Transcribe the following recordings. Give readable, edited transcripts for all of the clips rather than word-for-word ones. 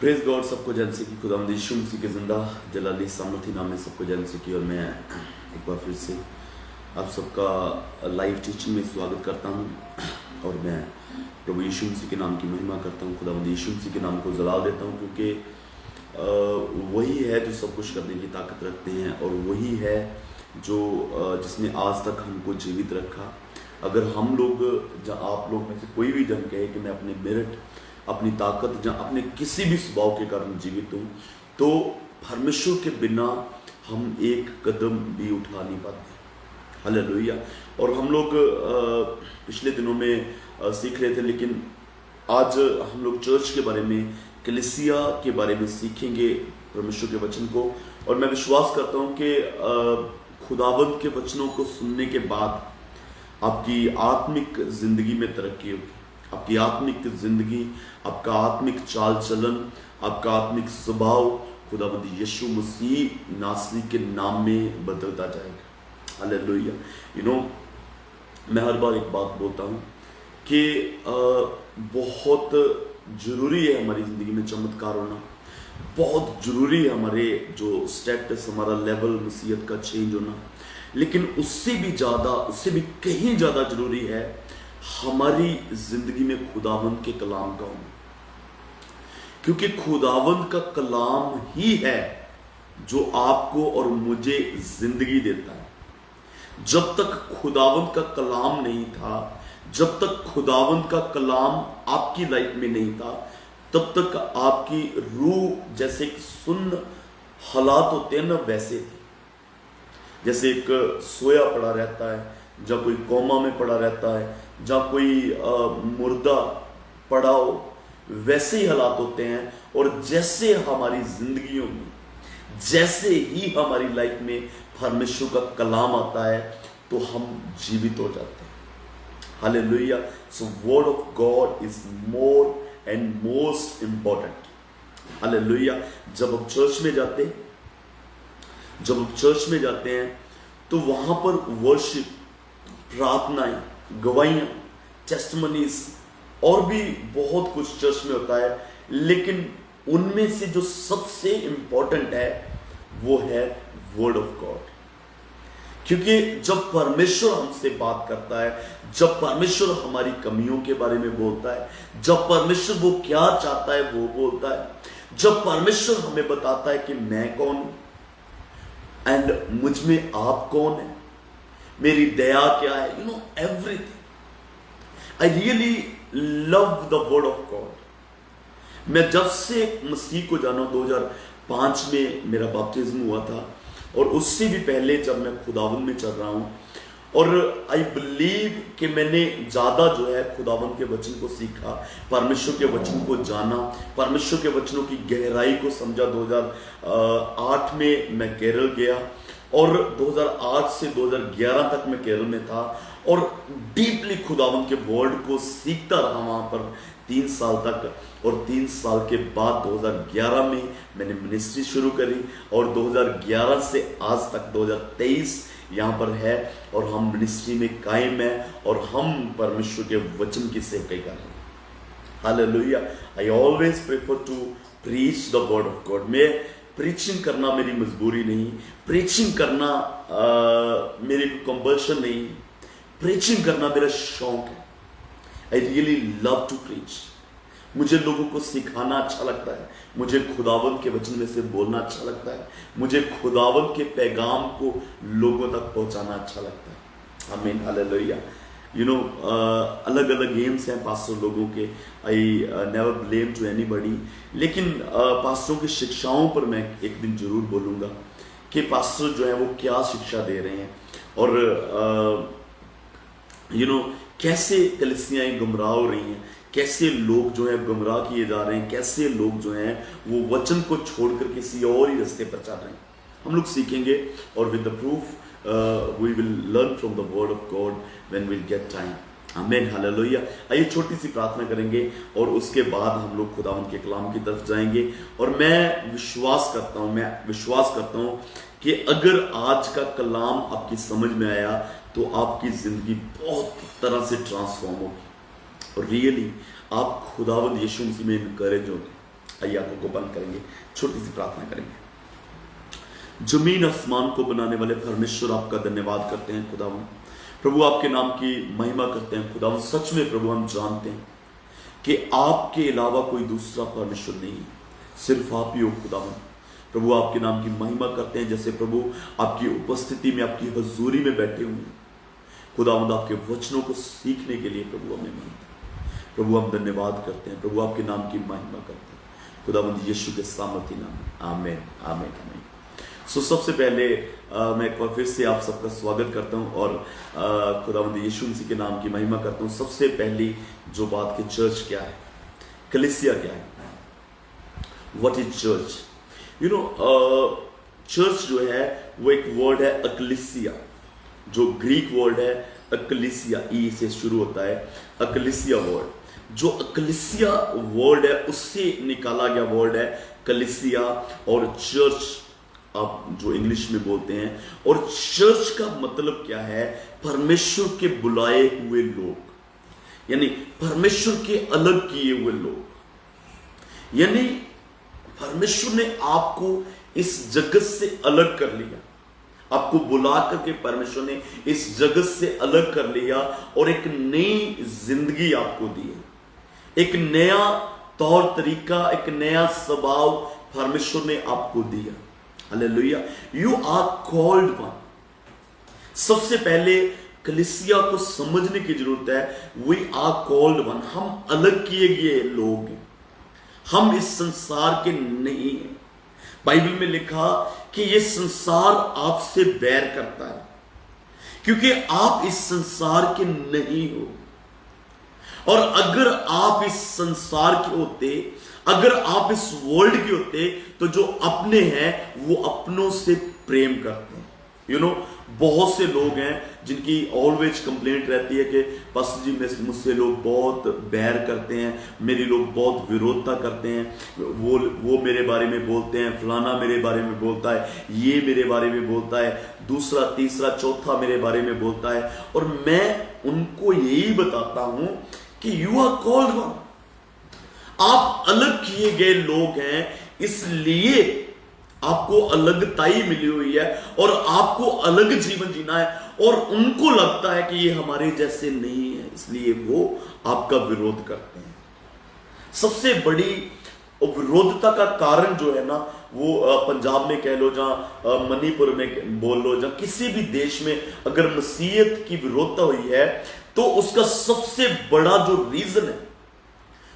Praise God. सबको जैसे की खुदा यीशु मसीह के जिंदा जलाली सामर्थी नाम में सबको जैसे की। और मैं एक बार फिर से आप सबका लाइव टीचिंग में स्वागत करता हूं और मैं प्रभु यीशु मसीह के नाम की महिमा करता हूं। खुदा यीशु मसीह के नाम को जलाल देता हूं क्योंकि वही है जो सब कुछ करने की ताकत रखते हैं और वही है जो जिसने आज तक हमको जीवित रखा। अगर हम लोग आप लोग में से कोई भी जन कहे कि मैं अपने मेरिट, अपनी ताकत या अपने किसी भी स्वभाव के कारण जीवित हूँ, तो परमेश्वर के बिना हम एक कदम भी उठा नहीं पाते। हालेलुया। और हम लोग पिछले दिनों में सीख रहे थे, लेकिन आज हम लोग चर्च के बारे में, कलीसिया के बारे में सीखेंगे परमेश्वर के वचन को। और मैं विश्वास करता हूँ कि खुदावंद के वचनों को सुनने के बाद आपकी आत्मिक जिंदगी में तरक्की होगी। आपकी आत्मिक जिंदगी, आपका आत्मिक चाल चलन, आपका आत्मिक स्वभाव खुदावंद यीशु मसीह नासरी के नाम में बदलता जाएगा। हालेलुया। मैं हर बार एक बात बोलता हूँ कि बहुत जरूरी है हमारी जिंदगी में चमत्कार होना। बहुत जरूरी है हमारे जो स्टेटस, हमारा लेवल मसीहत का चेंज होना। लेकिन उससे भी कहीं ज्यादा जरूरी है हमारी जिंदगी में खुदावंद के कलाम का होना, क्योंकि खुदावंद का कलाम ही है जो आपको और मुझे जिंदगी देता है। जब तक खुदावंद का कलाम नहीं था, जब तक खुदावंद का कलाम आपकी लाइफ में नहीं था, तब तक आपकी रूह जैसे एक सुन्न हालात होते हैं ना, वैसे थे। जैसे एक सोया पड़ा रहता है, जहाँ कोई कोमा में पड़ा रहता है, जहाँ कोई मुर्दा पड़ा हो, वैसे ही हालात होते हैं। और जैसे हमारी जिंदगियों में, जैसे ही हमारी लाइफ में परमेश्वर का कलाम आता है तो हम जीवित हो जाते हैं। Hallelujah. So word of God is more and most important. Hallelujah. जब आप चर्च में जाते हैं तो वहां पर वर्शिप, प्रार्थनाएं, गवाहियां, टेस्टिमनीज और भी बहुत कुछ चर्च में होता है, लेकिन उनमें से जो सबसे इंपॉर्टेंट है वो है वर्ड ऑफ गॉड। क्योंकि जब परमेश्वर हमसे बात करता है, जब परमेश्वर हमारी कमियों के बारे में बोलता है, जब परमेश्वर वो क्या चाहता है वो बोलता है, जब परमेश्वर हमें बताता है कि मैं कौन हूं एंड मुझ में आप कौन है, मेरी दया क्या है, everything. I really love the word of God. मैं जब से मसीह को जाना, 2005 में मेरा बपतिस्म हुआ था, और उससे भी पहले जब मैं खुदावंद में चल रहा हूं, और आई बिलीव कि मैंने ज्यादा जो है खुदावंद के वचन को सीखा, परमेश्वर के वचन को जाना, परमेश्वर के वचनों की गहराई को समझा। 2008 में मैं केरल गया और 2008 से 2011 तक मैं केरल में था और डीपली खुदावंद के वर्ड को सीखता रहा वहां पर 3 साल तक। और 3 साल के बाद 2011 में मैंने मिनिस्ट्री शुरू करी और 2011 से आज तक 2023 यहाँ पर है और हम मिनिस्ट्री में कायम है और हम परमेश्वर के वचन की सेवकाई कर रहे हैं। Hallelujah. I always prefer to preach the word of God. मैं प्रीचिंग करना मेरी मजबूरी नहीं, प्रीचिंग करना मेरी कंपल्शन नहीं, प्रीचिंग करना मेरा शौक है। I really love to preach. मुझे लोगों को सिखाना अच्छा लगता है, मुझे खुदावंद के वचन में से बोलना अच्छा लगता है, मुझे खुदावंद के पैगाम को लोगों तक पहुंचाना अच्छा लगता है। आमीन। हालेलुया। अलग अलग एम्स हैं पास्टर लोगों के। I never blame to anybody, लेकिन पास्टरों की शिक्षाओं पर मैं एक दिन जरूर बोलूँगा कि पास्टर जो है वो क्या शिक्षा दे रहे हैं और कैसे कलीसियाएं गुमराह हो रही हैं, कैसे लोग जो है गुमराह किए जा रहे हैं, कैसे लोग जो हैं वो वचन को छोड़कर किसी और ही रास्ते पर चल रहे हैं। हम लोग सीखेंगे और with the proof we will learn from the word of God when we get time. आमीन। हालेलुया। आइए छोटी सी प्रार्थना करेंगे और उसके बाद हम लोग खुदावंद के कलाम की तरफ जाएंगे। और मैं विश्वास करता हूँ कि अगर आज का कलाम आपकी समझ में आया तो आपकी जिंदगी बहुत तरह से ट्रांसफॉर्म होगी और रियली आप खुदावंद यीशु मसीह में इनकरेज होंगे। आइए आंखों को बंद करेंगे, छोटी सी प्रार्थना करेंगे। जमीन आसमान को बनाने वाले परमेश्वर, आपका धन्यवाद करते हैं खुदावन। प्रभु आपके नाम की महिमा करते हैं खुदावन। सच में प्रभु हम जानते हैं कि आपके अलावा कोई दूसरा परमेश्वर नहीं है, सिर्फ आप ही हो खुदावन। प्रभु आपके नाम की महिमा करते हैं, जैसे प्रभु आपकी उपस्थिति में, आपकी हजूरी में बैठे हुए हैं खुदावंद, आपके वचनों को सीखने के लिए प्रभु हमें मानते हैं। प्रभु हम धन्यवाद करते हैं, प्रभु आपके नाम की महिमा करते हैं खुदावंद, यीशु के सामर्थी नाम में, आमीन आमीन आमीन। सो सबसे पहले मैं एक बार फिर से आप सबका स्वागत करता हूं और खुदावंद यीशु मसीह के नाम की महिमा करता हूं। सबसे पहली जो बात कि चर्च क्या है, कलीसिया क्या है, what is church. You know church जो है वो एक वर्ड है अकलीसिया, जो ग्रीक वर्ड है अकलीसिया, ई से शुरू होता है, अकलीसिया वर्ड। जो अकलीसिया वर्ड है उससे निकाला गया वर्ड है कलीसिया, और चर्च आप जो इंग्लिश में बोलते हैं। और चर्च का मतलब क्या है, परमेश्वर के बुलाए हुए लोग, यानी परमेश्वर के अलग किए हुए लोग। यानी परमेश्वर ने आपको इस जगत से अलग कर लिया, आपको बुला करके परमेश्वर ने इस जगत से अलग कर लिया और एक नई जिंदगी आपको दी है, एक नया तौर तरीका, एक नया स्वभाव परमेश्वर ने आपको दिया। Hallelujah, you are called one. सबसे पहले कलीसिया को समझने की जरूरत है, वी आर कॉल्ड वन। हम अलग किए गए लोग हैं, हम इस संसार के नहीं हैं। बाइबल में लिखा कि यह संसार आपसे बैर करता है क्योंकि आप इस संसार के नहीं हो। और अगर आप इस संसार के होते, अगर आप इस वर्ल्ड के होते, तो जो अपने हैं वो अपनों से प्रेम करते हैं। यू नो, बहुत से लोग हैं जिनकी ऑलवेज कंप्लेंट रहती है कि पास्टर जी मुझसे लोग बहुत बैर करते हैं, मेरी लोग बहुत विरोधता करते हैं, वो मेरे बारे में बोलते हैं, फलाना मेरे बारे में बोलता है, ये मेरे बारे में बोलता है, दूसरा तीसरा चौथा मेरे बारे में बोलता है। और मैं उनको यही बताता हूं कि यू आर कॉल्ड वन। आप अलग किए गए लोग हैं, इसलिए आपको अलगताई मिली हुई है और आपको अलग जीवन जीना है। और उनको लगता है कि ये हमारे जैसे नहीं है, इसलिए वो आपका विरोध करते हैं। सबसे बड़ी विरोधता का कारण जो है ना, वो पंजाब में कह लो, जहां मणिपुर में बोल लो, जहां किसी भी देश में अगर मसीहत की विरोधता हुई है, तो उसका सबसे बड़ा जो रीजन है,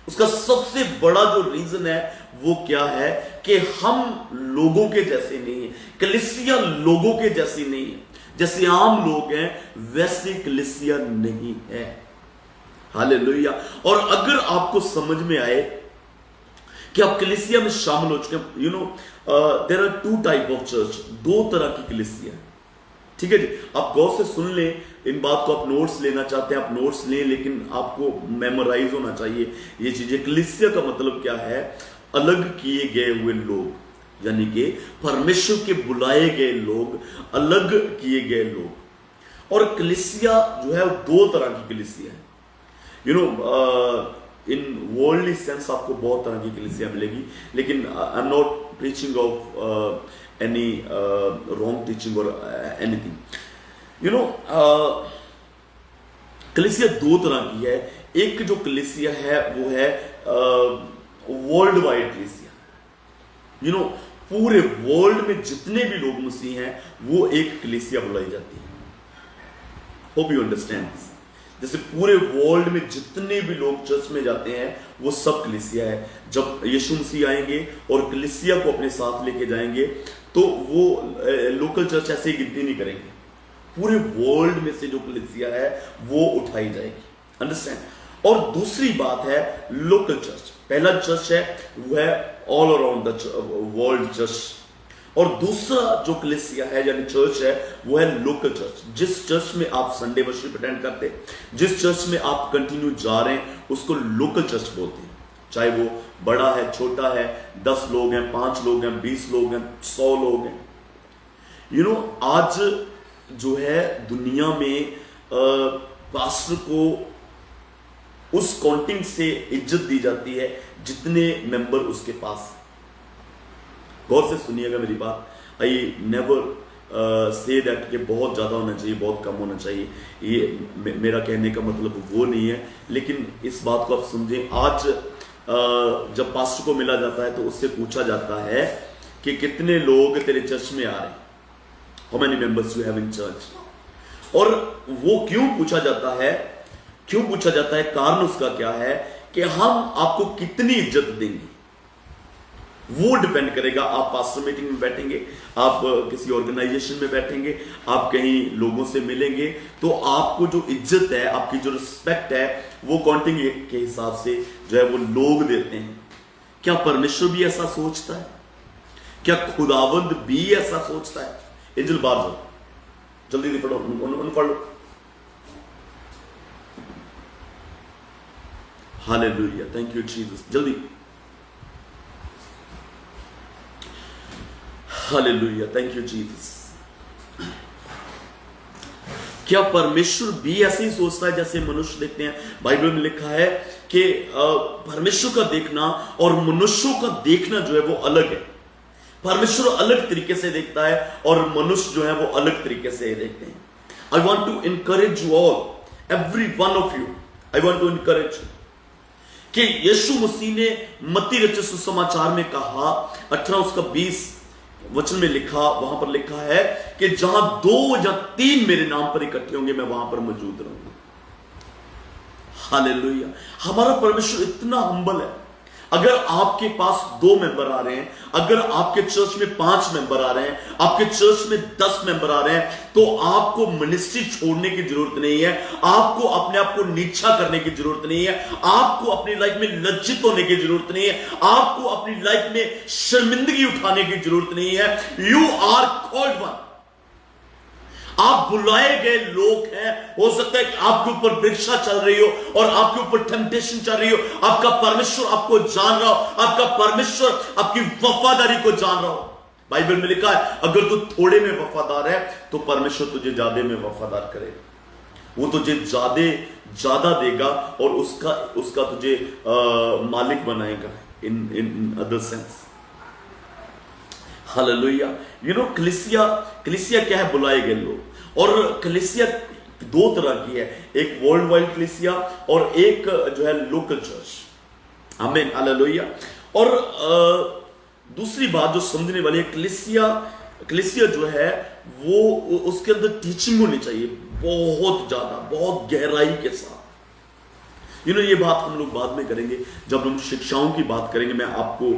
उसका सबसे बड़ा जो रीजन है वो क्या है कि हम लोगों के जैसे नहीं है। कलीसिया लोगों के जैसी नहीं है, जैसे आम लोग हैं वैसे कलीसिया नहीं है। हालेलुया। और अगर आपको समझ में आए कि आप कलीसिया में शामिल हो चुके हैं, you know there are two type of church, दो तरह की कलीसिया है। ठीक है जी, आप गौर से सुन लें इन बात को। आप नोट्स लेना चाहते हैं आप नोट्स लें, लेकिन आपको मेमोराइज होना चाहिए ये चीजें। कलीसिया का मतलब क्या है, अलग किए गए हुए लोग, यानी कि परमेश्वर के बुलाए गए लोग, अलग किए गए लोग। और कलीसिया जो है वो दो तरह की कलीसिया है। You know, in worldly sense आपको बहुत तरह की कलीसिया मिलेगी, लेकिन I am not preaching of any wrong teaching or anything. You know, कलीसिया दो तरह की है। एक जो कलीसिया है वो है वर्ल्ड वाइड कलीसिया। यू नो, पूरे वर्ल्ड में जितने भी लोग मसीह हैं वो एक कलीसिया बुलाई जाती है। Hope you understand this. जैसे पूरे वर्ल्ड में जितने भी लोग चर्च में जाते हैं वो सब कलीसिया है। जब यीशु मसीह आएंगे और कलीसिया को अपने साथ लेके जाएंगे, तो वो लोकल चर्च ऐसे ही गिनती नहीं करेंगे, पूरे वर्ल्ड में से जो कलीसिया है वो उठाई जाएगी। अंडरस्टैंड। और दूसरी बात है लोकल चर्च। पहला चर्च है वो है all around the world church, और दूसरा जो कलीसिया है यानी चर्च है वो है लोकल चर्च। जिस चर्च में आप संडे वर्शिप अटेंड करते, जिस चर्च में आप कंटिन्यू जा रहे हैं, उसको लोकल चर्च बोलते हैं। चाहे वो बड़ा है, छोटा है, 10 लोग हैं, 5 लोग हैं, 20 लोग हैं, 100 लोग हैं। यू नो, आज जो है दुनिया में पास्टर को उस काउंटिंग से इज्जत दी जाती है जितने मेंबर उसके पास। गौर से सुनिएगा मेरी बात। आई नेवर से दैट कि बहुत ज़्यादा होना चाहिए, बहुत कम होना चाहिए, ये मेरा कहने का मतलब वो नहीं है। लेकिन इस बात को आप समझें, आज जब पास्टर को मिला जाता है तो उससे पूछा जाता है कि कितने लोग तेरे चर्च में आ रहे हैं, how many members you have in church. और वो क्यों पूछा जाता है, क्यों पूछा जाता है, कारण उसका क्या है कि हम आपको कितनी इज्जत देंगे, वो डिपेंड करेगा। आप पास्टर मीटिंग में बैठेंगे, आप किसी ऑर्गेनाइजेशन में बैठेंगे, आप कहीं लोगों से मिलेंगे, तो आपको जो इज्जत है, आपकी जो रिस्पेक्ट है, वो काउंटिंग के हिसाब से जो है वो लोग देते हैं। क्या परमेश्वर भी ऐसा सोचता है? क्या खुदावंद भी ऐसा सोचता है? एंजल बाहर जाओ, जल्दी पढ़ो, उन पढ़ लो। हालेलुया, थैंक यू जीसस, जल्दी। Hallelujah, thank you Jesus. क्या परमेश्वर भी ऐसे ही सोचता है जैसे मनुष्य देखते हैं? बाइबल में लिखा है कि परमेश्वर का देखना और मनुष्यों का देखना जो है वो अलग है। परमेश्वर अलग तरीके से देखता है और मनुष्य जो है वो अलग तरीके से देखते हैं। I want to encourage you all, every one of you, I want to encourage कि यीशु मसीह ने मत्ती रचित सुसमाचार में कहा, 18 उसका 20 वचन में लिखा, वहां पर लिखा है कि जहां 2 या 3 मेरे नाम पर इकट्ठे होंगे मैं वहां पर मौजूद रहूंगा। हालेलुया। हमारा परमेश्वर इतना हम्बल है। अगर आपके पास 2 मेंबर आ रहे हैं, अगर आपके चर्च में 5 मेंबर आ रहे हैं, आपके चर्च में 10 मेंबर आ रहे हैं, तो आपको मिनिस्ट्री छोड़ने की जरूरत नहीं है, आपको अपने आप को नीचा करने की जरूरत नहीं है, आपको अपनी लाइफ में लज्जित होने की जरूरत नहीं है, आपको अपनी लाइफ में शर्मिंदगी उठाने की जरूरत नहीं है। यू आर कॉल्ड वन, आप बुलाए गए लोग हैं। हो सकता है कि आपके ऊपर परीक्षा चल रही हो और आपके ऊपर टेम्पटेशन चल रही हो, आपका परमेश्वर आपको जान रहा हो, आपका परमेश्वर आपकी वफादारी को जान रहा हो। बाइबल में लिखा है अगर तू थोड़े में वफादार है तो परमेश्वर तुझे ज्यादा में वफादार करेगा, वो तुझे ज्यादा देगा और उसका तुझे मालिक बनाएगा in other sense. Hallelujah. You know कलीसिया क्या है? बुलाए गए लोग। और कलीसिया 2 तरह की है, एक वर्ल्ड वाइड कलीसिया और एक जो है लोकल चर्च। आमीन, हालेलुया। और दूसरी बात जो समझने वाली है, कलीसिया जो है वो उसके अंदर टीचिंग होनी चाहिए बहुत ज्यादा, बहुत गहराई के साथ। ये बात हम लोग बाद में करेंगे जब हम शिक्षाओं की बात करेंगे। मैं आपको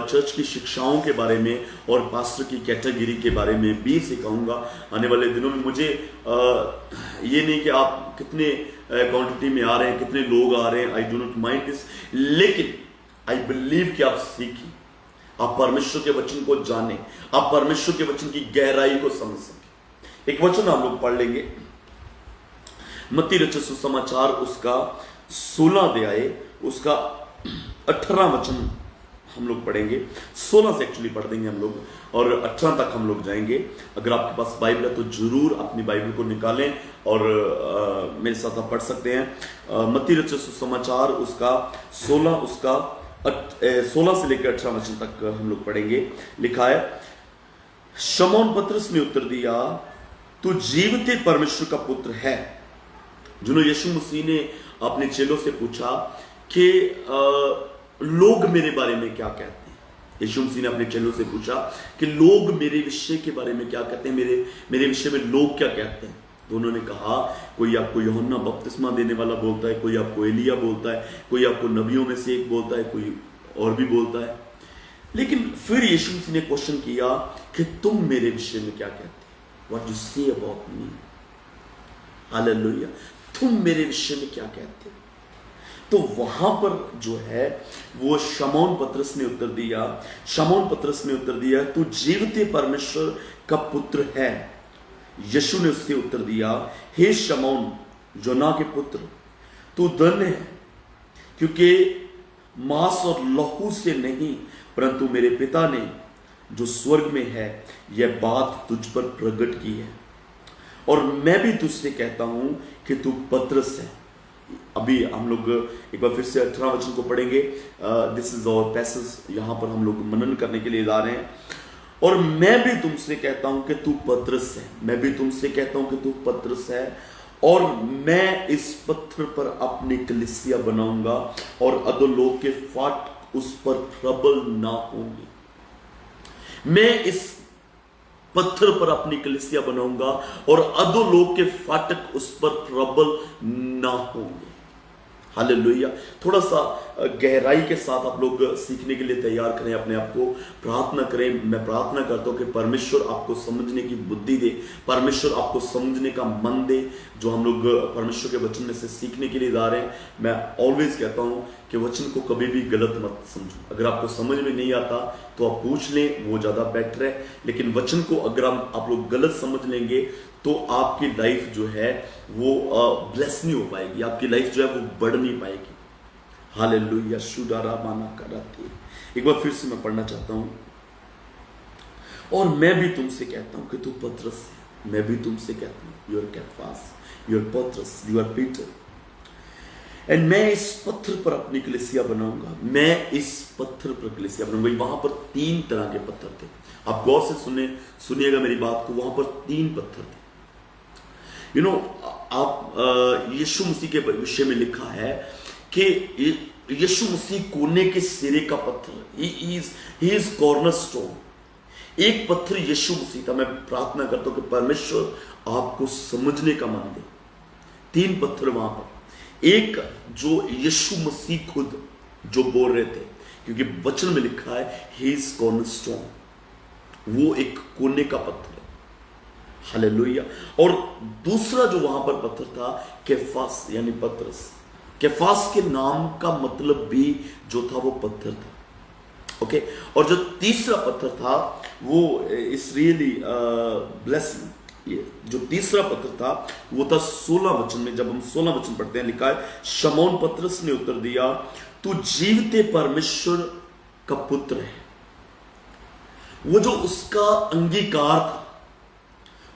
चर्च की शिक्षाओं के बारे में और पास्टर की कैटेगरी के बारे में भी सिखाऊंगा आने वाले दिनों में। मुझे ये नहीं कि आप कितने क्वांटिटी में आ रहे हैं, कितने लोग आ रहे हैं, I do not mind this, लेकिन आई बिलीव कि आप सीखें, आप परमेश्वर के वचन को जानें, आप परमेश्वर के वचन की गहराई को समझ सकें। एक वचन हम लोग पढ़ लेंगे, मत्ती रचित सुसमाचार उसका 16 अध्याय उसका 18 वचन हम लोग पढ़ेंगे। 16 से एक्चुअली पढ़ देंगे हम लोग और 18 तक हम लोग जाएंगे। अगर आपके पास बाइबल है तो जरूर अपनी बाइबल को निकालें और मेरे साथ आप पढ़ सकते हैं। मत्ती रचित सुसमाचार उसका 16 से लेकर 18 वचन तक हम लोग पढ़ेंगे। लिखा है, शमौन पतरस ने उत्तर दिया, तू जीवते परमेश्वर का पुत्र है। जिन्होंने यीशु मसीह ने अपने चेलों से पूछा कि लोग मेरे बारे में क्या कहते हैं। यीशु मसीह ने अपने चेलों से पूछा कि लोग मेरे विषय के बारे में क्या कहते हैं, मेरे विषय में लोग क्या कहते हैं। तो उन्होंने कहा, कोई आपको यूहन्ना बपतिस्मा देने वाला बोलता है, कोई आपको एलिया बोलता है, कोई आपको नबियों में से एक बोलता है, कोई और भी बोलता है। लेकिन फिर यीशु मसीह ने क्वेश्चन किया कि तुम मेरे विषय में क्या कहते हैं, what you say about me. Hallelujah. तुम मेरे विषय में क्या कहते हो? तो वहां पर जो है वो शमौन पतरस ने उत्तर दिया, तू जीवते परमेश्वर का पुत्र है। यीशु ने उससे उत्तर दिया, हे शमौन जोना के पुत्र, तू धन्य है, क्योंकि मांस और लहू से नहीं परंतु मेरे पिता ने जो स्वर्ग में है यह बात तुझ पर प्रकट की है। और मैं भी तुझसे कहता हूं कि तू पतरस है, अभी हम लोग एक बार फिर से 18 वचन को पढ़ेंगे। दिस इज आवर पैसेज, यहाँ पर हम लोग मनन करने के लिए जा रहे हैं। और मैं भी तुमसे कहता हूं कि तू पतरस है, मैं भी तुमसे कहता हूं कि तू पतरस है, और मैं इस पत्थर पर अपनी कलीसिया बनाऊंगा और अधोलोक के फाटक उस पर प्रबल ना होंगे। मैं इस पत्थर पर अपनी कलीसिया बनाऊंगा और अधोलोक के फाटक उस पर प्रबल ना होंगे। हालेलुया। थोड़ा सा गहराई के साथ आप लोग सीखने के लिए तैयार करें अपने आप को, प्रार्थना करें। मैं प्रार्थना करता हूं कि परमेश्वर आपको समझने की बुद्धि दे, परमेश्वर आपको समझने का मन दे, जो हम लोग परमेश्वर के वचन में से सीखने के लिए जा रहे हैं। मैं ऑलवेज कहता हूं कि वचन को कभी भी गलत मत समझो। अगर आपको समझ में नहीं आता तो आप पूछ लें, वो ज्यादा बेटर है। लेकिन वचन को अगर आप लोग गलत समझ लेंगे तो आपकी लाइफ जो है वो ब्लेस नहीं हो पाएगी, आपकी लाइफ जो है वो बढ़ नहीं पाएगी। हालेलुया। शुडारा माना कराते। एक बार फिर से मैं पढ़ना चाहता हूं। और मैं भी तुमसे कहता हूं कि तू पतरस है, मैं भी तुमसे कहता हूं, यू आर केफास, यू आर पतरस, यू आर पीटर, एंड मैं इस पत्थर पर अपनी कलीसिया बनाऊंगा। मैं इस पत्थर पर कलीसिया बनाऊंगा। वहां पर 3 तरह के पत्थर थे। आप गौर से सुनिएगा मेरी बात को। वहां पर 3 पत्थर थे। आप यीशु मसीह के विषय में लिखा है कि यीशु मसीह कोने के सिरे का पत्थर, ही इज कॉर्नरस्टोन। एक पत्थर यीशु मसीह था। मैं प्रार्थना करता हूं कि परमेश्वर आपको समझने का मन दे। 3 पत्थर वहां पर। एक जो यीशु मसीह खुद जो बोल रहे थे, क्योंकि वचन में लिखा है ही इज कॉर्नरस्टोन, वो एक कोने का पत्थर है। हालेलुया। और दूसरा जो वहां पर पत्थर था, केफास यानी पतरस। केफास के नाम का मतलब भी जो था वो पत्थर था। ओके। और जो तीसरा पत्थर था वो इस रियली ब्लेसिंग। ये जो तीसरा पत्थर था वो था 16 वचन में। जब हम 16 वचन पढ़ते हैं, लिखा है, शमौन पतरस ने उत्तर दिया, तू जीवते परमेश्वर का पुत्र है। वो जो उसका अंगीकार था,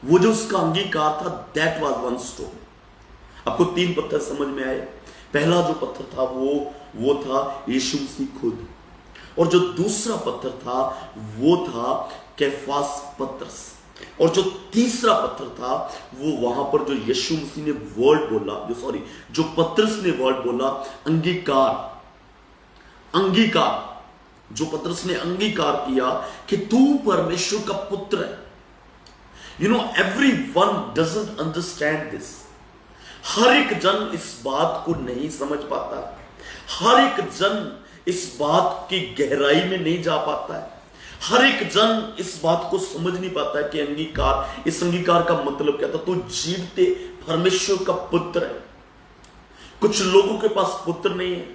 वो जो उसका अंगीकार था, दैट वाज वन स्टोन। आपको 3 पत्थर समझ में आए। पहला जो पत्थर था वो था यीशु मसीह खुद, और जो दूसरा पत्थर था वो था केफास पतरस, और जो तीसरा पत्थर था वो वहां पर जो यीशु मसीह ने वर्ड बोला, जो पतरस ने वर्ड बोला, अंगीकार, जो पतरस ने अंगीकार किया कि तू परमेश्वर का पुत्र है। everyone doesn't understand this. हर एक जन इस बात को नहीं समझ पाता। हर एक जन इस बात की गहराई में नहीं जा पाता है। हर एक जन इस बात को समझ नहीं पाता है कि इस अंगीकार का मतलब क्या था। तो जीवते परमेश्वर का पुत्र है। कुछ लोगों के पास पुत्र नहीं है।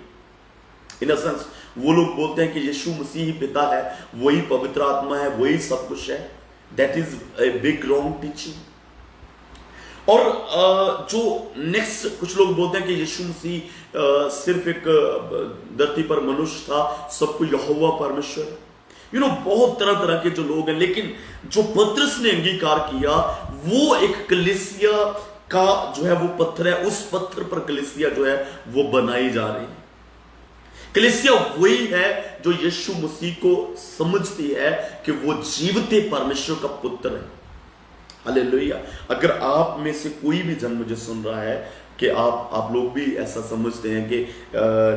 इन सेंस वो लोग बोलते हैं कि यीशु मसीह ही पिता है, वही पवित्र आत्मा है, वही सब कुछ है। That is a big wrong teaching. और जो नेक्स्ट कुछ लोग बोलते हैं कि यीशु मसीह सिर्फ एक धरती पर मनुष्य था, सबको यहोवा परमेश्वर। बहुत तरह के जो लोग हैं, लेकिन जो पतरस ने अंगीकार किया वो एक कलीसिया का जो है वो पत्थर है। उस पत्थर पर कलीसिया जो है वो बनाई जा रही है। कलीसिया वही है जो यीशु मसीह को समझती है कि वो जीवते परमेश्वर का पुत्र है। हालेलुया। अगर आप में से कोई भी जन मुझे सुन रहा है कि आप लोग भी ऐसा समझते हैं कि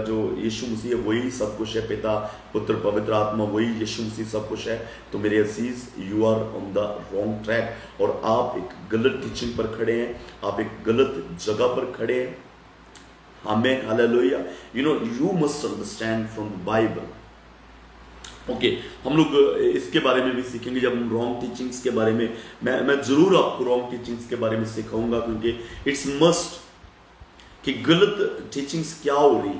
जो यीशु मसीह है वही सब कुछ है, पिता पुत्र पवित्र आत्मा वही यीशु मसीह सब कुछ है, तो मेरे अजीज, you are on the wrong track और आप एक गलत टीचिंग पर खड़े हैं, आप एक गलत जगह पर खड़े हैं। Amen, hallelujah. You must understand from the Bible. Okay, हम लोग इसके बारे में भी सीखेंगे जब हम रॉन्ग टीचिंग्स के बारे में। मैं जरूर आपको रॉन्ग टीचिंग्स के बारे में सिखाऊंगा, क्योंकि इट्स मस्ट कि गलत टीचिंग्स क्या हो रही,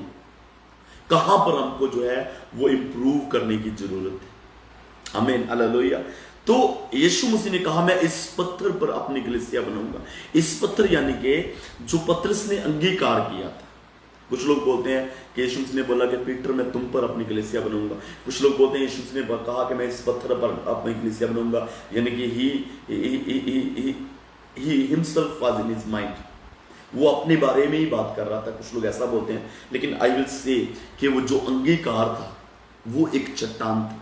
कहां पर हमको जो है वो इंप्रूव करने की जरूरत है। आमीन, हालेलुया। तो यीशु मसीह ने कहा मैं इस पत्थर पर अपनी कलीसिया बनाऊंगा। इस पत्थर यानी कि जो पतरस ने अंगीकार किया था। कुछ लोग बोलते हैं कि यीशु मसीह ने बोला कि पीटर मैं तुम पर अपनी कलीसिया बनाऊंगा। कुछ लोग बोलते हैं यीशु मसीह ने कहा कि मैं इस पत्थर पर अपनी कलीसिया बनाऊंगा, यानी कि he himself was in his mind. वो अपने बारे में ही बात कर रहा था, कुछ लोग ऐसा बोलते हैं, लेकिन आई विल से कि वो जो अंगीकार था वो एक चट्टान था।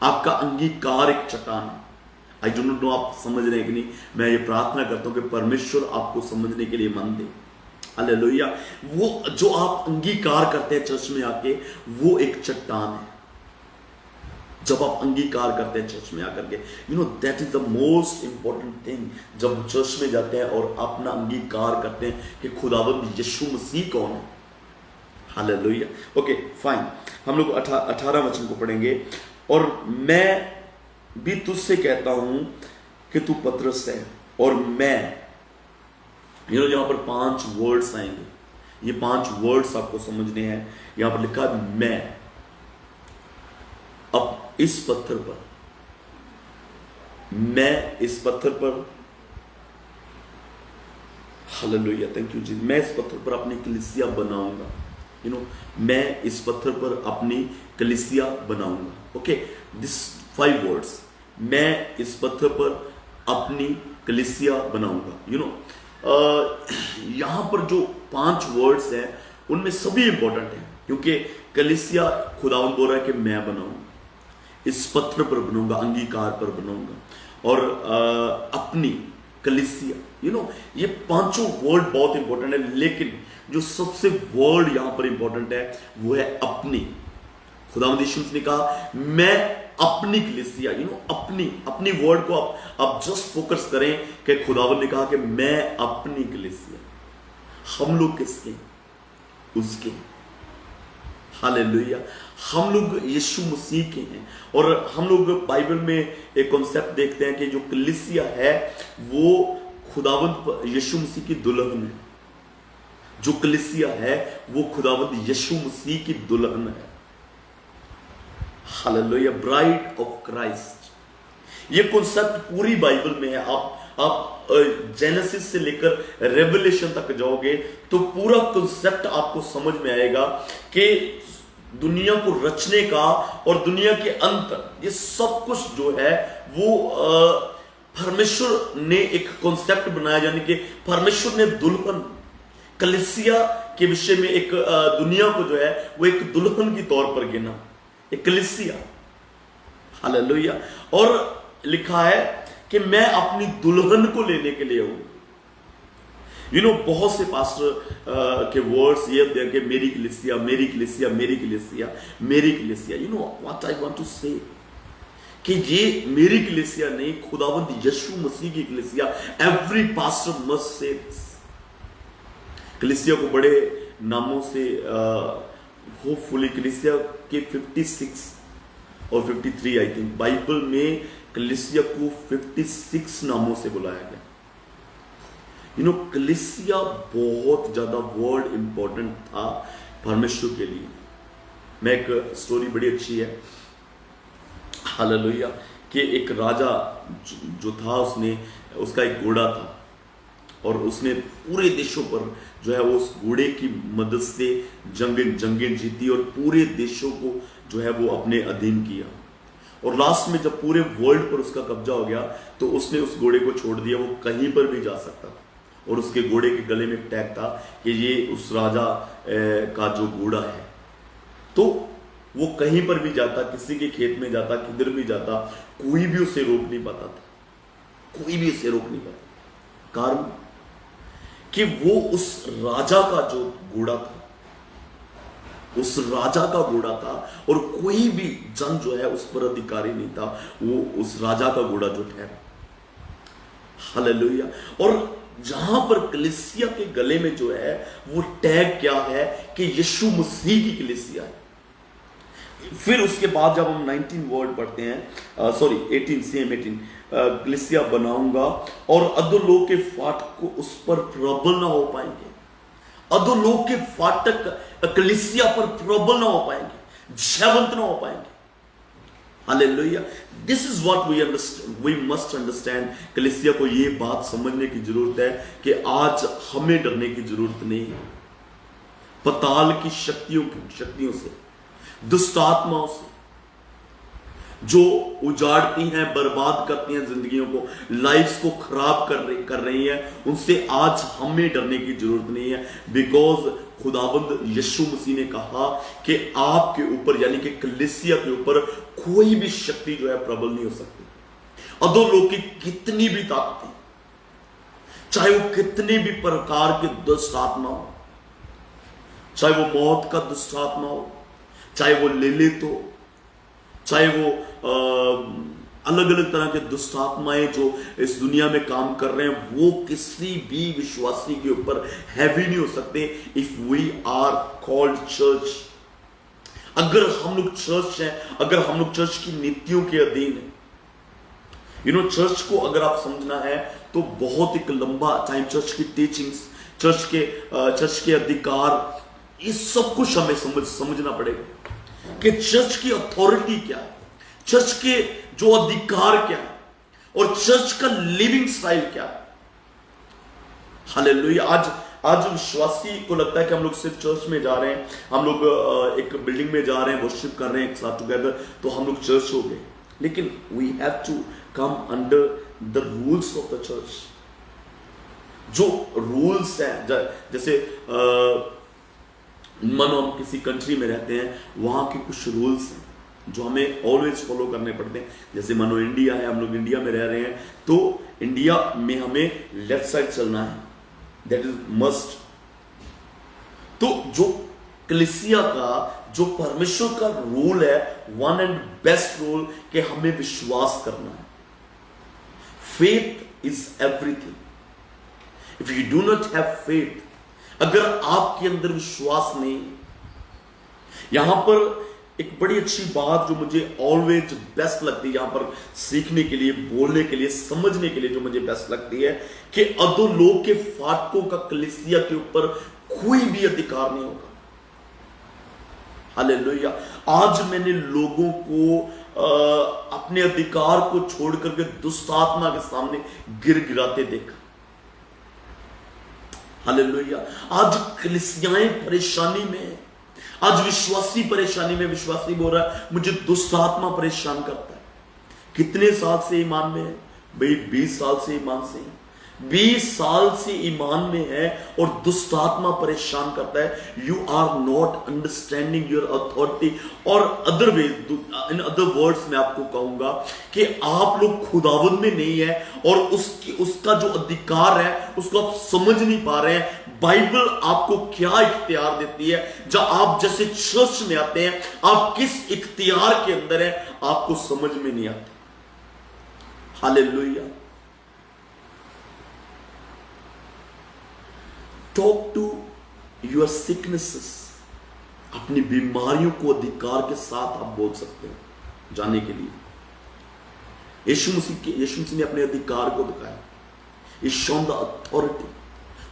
आपका अंगीकार एक चट्टान है। आई डोंट नो आप समझ रहे हैं कि नहीं। मैं ये प्रार्थना करता हूं कि परमेश्वर आपको समझने के लिए मन दे। हालेलुया। वो जो आप अंगीकार करते हैं चर्च में आके, वो एक चट्टान है। जब आप अंगीकार करते हैं चर्च में आकर के, you know that is the most important thing. जब चर्च में जाते हैं और अपना अंगीकार करते हैं कि खुदावंद यीशु मसीह कौन है। हालेलुया। ओके फाइन, हम लोग 18 वचन को पढ़ेंगे। और मैं भी तुझसे कहता हूं कि तू पतरस है, और मैं, यहां पर 5 वर्ड्स आएंगे। ये 5 वर्ड्स आपको समझने हैं। यहां पर लिखा है मैं, अब इस पत्थर पर, मैं इस पत्थर पर, हालेलुया, थैंक यू जी, मैं इस पत्थर पर अपनी कलीसिया बनाऊंगा। मैं इस पत्थर पर अपनी कलीसिया बनाऊंगा। ओके, दिस 5 वर्ड्स, मैं इस पत्थर पर अपनी कलीसिया बनाऊंगा। यहां पर जो 5 वर्ड्स हैं उनमें सभी इंपॉर्टेंट हैं, क्योंकि कलीसिया खुदावंद बोल रहा है कि मैं बनाऊंगा, इस पत्थर पर बनाऊंगा, अंगीकार पर बनाऊंगा, और अपनी कलीसिया। ये 5 वर्ड बहुत इंपॉर्टेंट है, लेकिन जो सबसे वर्ड यहां पर इंपॉर्टेंट है वो है अपनी। खुदावंद यीशु ने कहा मैं अपनी कलीसिया। अपनी वर्ड को आप जस्ट फोकस करें कि खुदावंद ने कहा कि मैं अपनी कलीसिया। हम लोग किसके? उसके। हालेलुया। हम लोग यीशु मसीह के हैं। और हम लोग बाइबल में एक कॉन्सेप्ट देखते हैं कि जो कलीसिया है वो खुदावंद यीशु मसीह की दुल्हन है। जो कलीसिया है वो खुदावंद यीशु मसीह की दुल्हन है। Hallelujah, bride of Christ. ये कॉन्सेप्ट पूरी बाइबल में है। आप जेनेसिस से लेकर रेवलेशन तक जाओगे तो पूरा कॉन्सेप्ट आपको समझ में आएगा कि दुनिया को रचने का और दुनिया के अंत, ये सब कुछ जो है वो परमेश्वर ने एक कॉन्सेप्ट बनाया, यानी कि परमेश्वर ने दुल्हन कलीसिया के विषय में एक दुनिया को जो है वो एक दुल्हन की तौर पर गिना, एक कलीसिया। हालेलुया। और लिखा है कि मैं अपनी दुल्हन को लेने के लिए हूं। बहुत से पास्टर के वर्ड्स ये होते हैं कि मेरी कलीसिया, मेरी कलीसिया, मेरी कलीसिया, मेरी कलीसिया। व्हाट आई वांट टू से कि ये मेरी कलीसिया नहीं, खुदावंद यीशु मसीह की कलीसिया। Every pastor must say this. कलीसिया को बड़े नामों से होपफुली कलीसिया के 56 और 53 आई थिंक बाइबल में कलीसिया को 56 नामों से बुलाया गया। कलीसिया बहुत ज्यादा वर्ड इंपॉर्टेंट था परमेश्वर के लिए। मैं एक स्टोरी बड़ी अच्छी है, हालेलुया, कि एक राजा जो था, उसका एक घोड़ा था और उसने पूरे देशों पर जो है वो उस घोड़े की मदद से जंगें जीती और पूरे देशों को जो है वो अपने अधीन किया। और लास्ट में जब पूरे वर्ल्ड पर उसका कब्जा हो गया तो उसने उस घोड़े को छोड़ दिया। वो कहीं पर भी जा सकता था और उसके घोड़े के गले में एक टैग था कि ये उस राजा का जो घोड़ा है। तो वो कहीं पर भी जाता, किसी के खेत में जाता, किधर भी जाता, कोई भी उसे रोक नहीं पाता था। कोई भी उसे रोक नहीं पाता। कारण कि वो उस राजा का जो घोड़ा था, उस राजा का घोड़ा था और कोई भी जन जो है उस पर अधिकारी नहीं था। वो उस राजा का घोड़ा जो ठहरा। हालेलुया। और जहां पर कलीसिया के गले में जो है वो टैग क्या है कि यीशु मसीह की कलीसिया है। फिर उसके बाद जब हम 19 वर्ड पढ़ते हैं, 18 कलीसिया बनाऊंगा और अधोलोक के फाटक को उस पर प्रबल ना हो पाएंगे। अधोलोक के फाटक कलीसिया पर प्रबल ना हो पाएंगे, जयवंत ना हो पाएंगे। Hallelujah. This is what we must understand. कलीसिया को ये बात समझने की जरूरत है कि आज हमें डरने की जरूरत नहीं है पताल की शक्तियों से, दुष्ट आत्माओं से, जो उजाड़ती हैं, बर्बाद करती हैं जिंदगियों को, लाइफ्स को खराब कर रही हैं, उनसे आज हमें डरने की जरूरत नहीं है। बिकॉज खुदाबंद यीशु मसीह ने कहा कि आपके ऊपर यानी कि कलीसिया के ऊपर कोई भी शक्ति जो है प्रबल नहीं हो सकती। अधोलोक की कितनी भी ताकतें, चाहे वो कितने भी प्रकार के दुष्ट आत्मा हो, चाहे वो मौत का दुष्ट आत्मा हो, चाहे वो लेलित हो, चाहे वो अलग अलग तरह के दुष्ट आत्माएं जो इस दुनिया में काम कर रहे हैं, वो किसी भी विश्वासी के ऊपर हैवी नहीं हो सकते if we are called church. अगर हम लोग चर्च हैं, अगर हम लोग चर्च की नीतियों के अधीन है, चर्च को अगर आप समझना है तो बहुत एक लंबा टाइम, चर्च की टीचिंग्स, चर्च के अधिकार, इस सब कुछ हमें समझना पड़ेगा कि चर्च की अथॉरिटी क्या है, चर्च के जो अधिकार क्या है, और चर्च का लिविंग स्टाइल क्या है। हालेलुया। आज विश्वासी को लगता है कि हम लोग सिर्फ चर्च में जा रहे हैं, हम लोग एक बिल्डिंग में जा रहे हैं, वर्शिप कर रहे हैं एक साथ टुगेदर, तो हम लोग चर्च हो गए। लेकिन we have to come under the rules of the church. जो रूल्स हैं, जैसे मानो हम किसी कंट्री में रहते हैं, वहां के कुछ रूल्स हैं जो हमें ऑलवेज फॉलो करने पड़ते हैं। जैसे मानो इंडिया है, हम लोग इंडिया में रह रहे हैं, तो इंडिया में हमें लेफ्ट साइड चलना है, दैट इज मस्ट। तो जो कलीसिया का, जो परमेश्वर का रूल है, वन एंड बेस्ट रूल, कि हमें विश्वास करना है। Faith is everything. If you do not have faith, अगर आपके अंदर विश्वास नहीं, यहां पर एक बड़ी अच्छी बात जो मुझे ऑलवेज बेस्ट लगती है, यहां पर सीखने के लिए, बोलने के लिए, समझने के लिए जो मुझे बेस्ट लगती है, कि अधोलोक के फाटकों का कलीसिया के ऊपर कोई भी अधिकार नहीं होगा। हालेलुया। आज मैंने लोगों को अपने अधिकार को छोड़ करके दुष्ट आत्मा के सामने गिराते देखा। हालेलुया। आज कलीसियाएं परेशानी में, आज विश्वासी परेशानी में, विश्वासी बोल रहा है मुझे दुष्ट आत्मा परेशान करता है। कितने साल से ईमान में है भाई? 20 साल से ईमान से, 20 साल से ईमान में है और दुष्ट आत्मा परेशान करता है। You are not understanding your authority. और other way, in other words में आपको कहूंगा कि आप लोग खुदावंद में नहीं है और उसका जो अधिकार है उसको आप समझ नहीं पा रहे हैं। बाइबल आपको क्या इख्तियार देती है? जब आप जैसे चर्च में आते हैं, आप किस इख्तियार के अंदर है आपको समझ में नहीं आता। Hallelujah. Talk to your sicknesses. अपनी बीमारियों को अधिकार के साथ आप बोल सकते हो जाने के लिए। यीशु मसीह ने अपने अधिकार को दिखाया। ही शोन द अथॉरिटी।